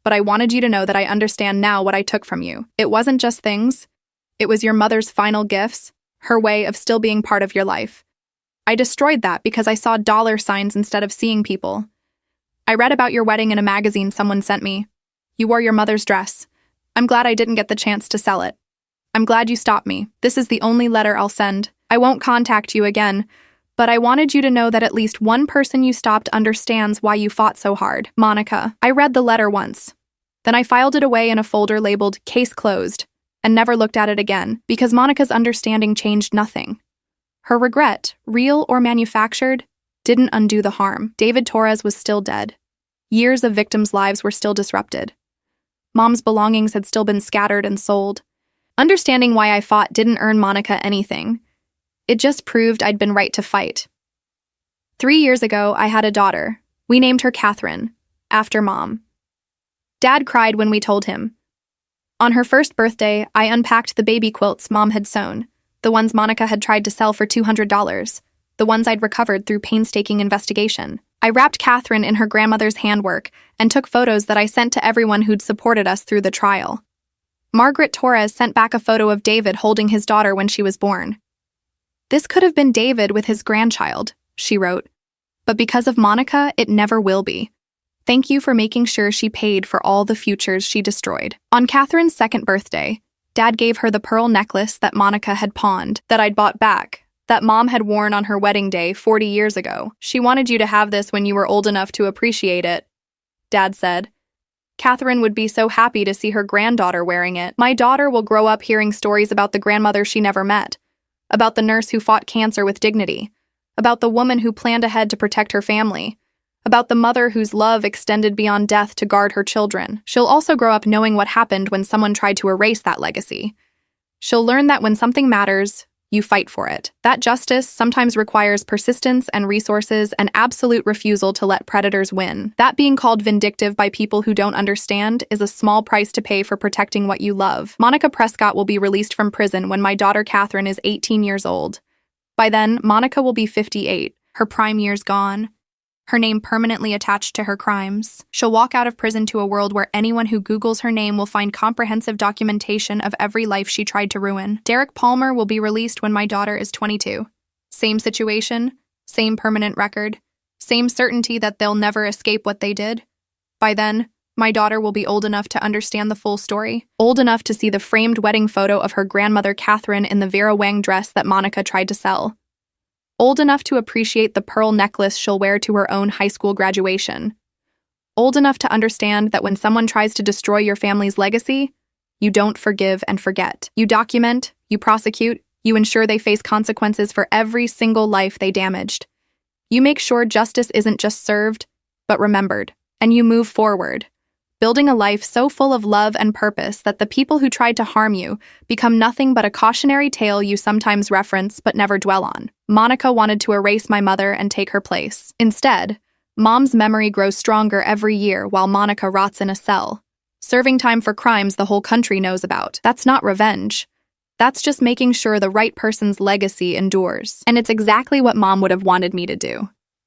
[SPEAKER 1] But I wanted you to know that I understand now what I took from you. It wasn't just things. It was your mother's final gifts, her way of still being part of your life. I destroyed that because I saw dollar signs instead of seeing people. I read about your wedding in a magazine someone sent me. You wore your mother's dress. I'm glad I didn't get the chance to sell it. I'm glad you stopped me. This is the only letter I'll send. I won't contact you again, but I wanted you to know that at least one person you stopped understands why you fought so hard. Monica. I read the letter once. Then I filed it away in a folder labeled Case Closed and never looked at it again because Monica's understanding changed nothing. Her regret, real or manufactured, didn't undo the harm. David Torres was still dead. Years of victims' lives were still disrupted. Mom's belongings had still been scattered and sold. Understanding why I fought didn't earn Monica anything. It just proved I'd been right to fight. 3 years ago, I had a daughter. We named her Catherine, after Mom. Dad cried when we told him. On her first birthday, I unpacked the baby quilts Mom had sewn, the ones Monica had tried to sell for $200, the ones I'd recovered through painstaking investigation. I wrapped Catherine in her grandmother's handwork and took photos that I sent to everyone who'd supported us through the trial. Margaret Torres sent back a photo of David holding his daughter when she was born. This could have been David with his grandchild, she wrote, but because of Monica, it never will be. Thank you for making sure she paid for all the futures she destroyed. On Catherine's second birthday, Dad gave her the pearl necklace that Monica had pawned, that I'd bought back, that Mom had worn on her wedding day 40 years ago. She wanted you to have this when you were old enough to appreciate it, Dad said. Catherine would be so happy to see her granddaughter wearing it. My daughter will grow up hearing stories about the grandmother she never met, about the nurse who fought cancer with dignity, about the woman who planned ahead to protect her family, about the mother whose love extended beyond death to guard her children. She'll also grow up knowing what happened when someone tried to erase that legacy. She'll learn that when something matters, you fight for it. That justice sometimes requires persistence and resources and absolute refusal to let predators win. That being called vindictive by people who don't understand is a small price to pay for protecting what you love. Monica Prescott will be released from prison when my daughter Catherine is 18 years old. By then, Monica will be 58, her prime years gone, her name permanently attached to her crimes. She'll walk out of prison to a world where anyone who Googles her name will find comprehensive documentation of every life she tried to ruin. Derek Palmer will be released when my daughter is 22. Same situation, same permanent record, same certainty that they'll never escape what they did. By then, my daughter will be old enough to understand the full story, old enough to see the framed wedding photo of her grandmother Catherine in the Vera Wang dress that Monica tried to sell. Old enough to appreciate the pearl necklace she'll wear to her own high school graduation. Old enough to understand that when someone tries to destroy your family's legacy, you don't forgive and forget. You document, you prosecute, you ensure they face consequences for every single life they damaged. You make sure justice isn't just served, but remembered. And you move forward, building a life so full of love and purpose that the people who tried to harm you become nothing but a cautionary tale you sometimes reference but never dwell on. Monica wanted to erase my mother and take her place. Instead, Mom's memory grows stronger every year while Monica rots in a cell, serving time for crimes the whole country knows about. That's not revenge. That's just making sure the right person's legacy endures. And it's exactly what Mom would have wanted me to do.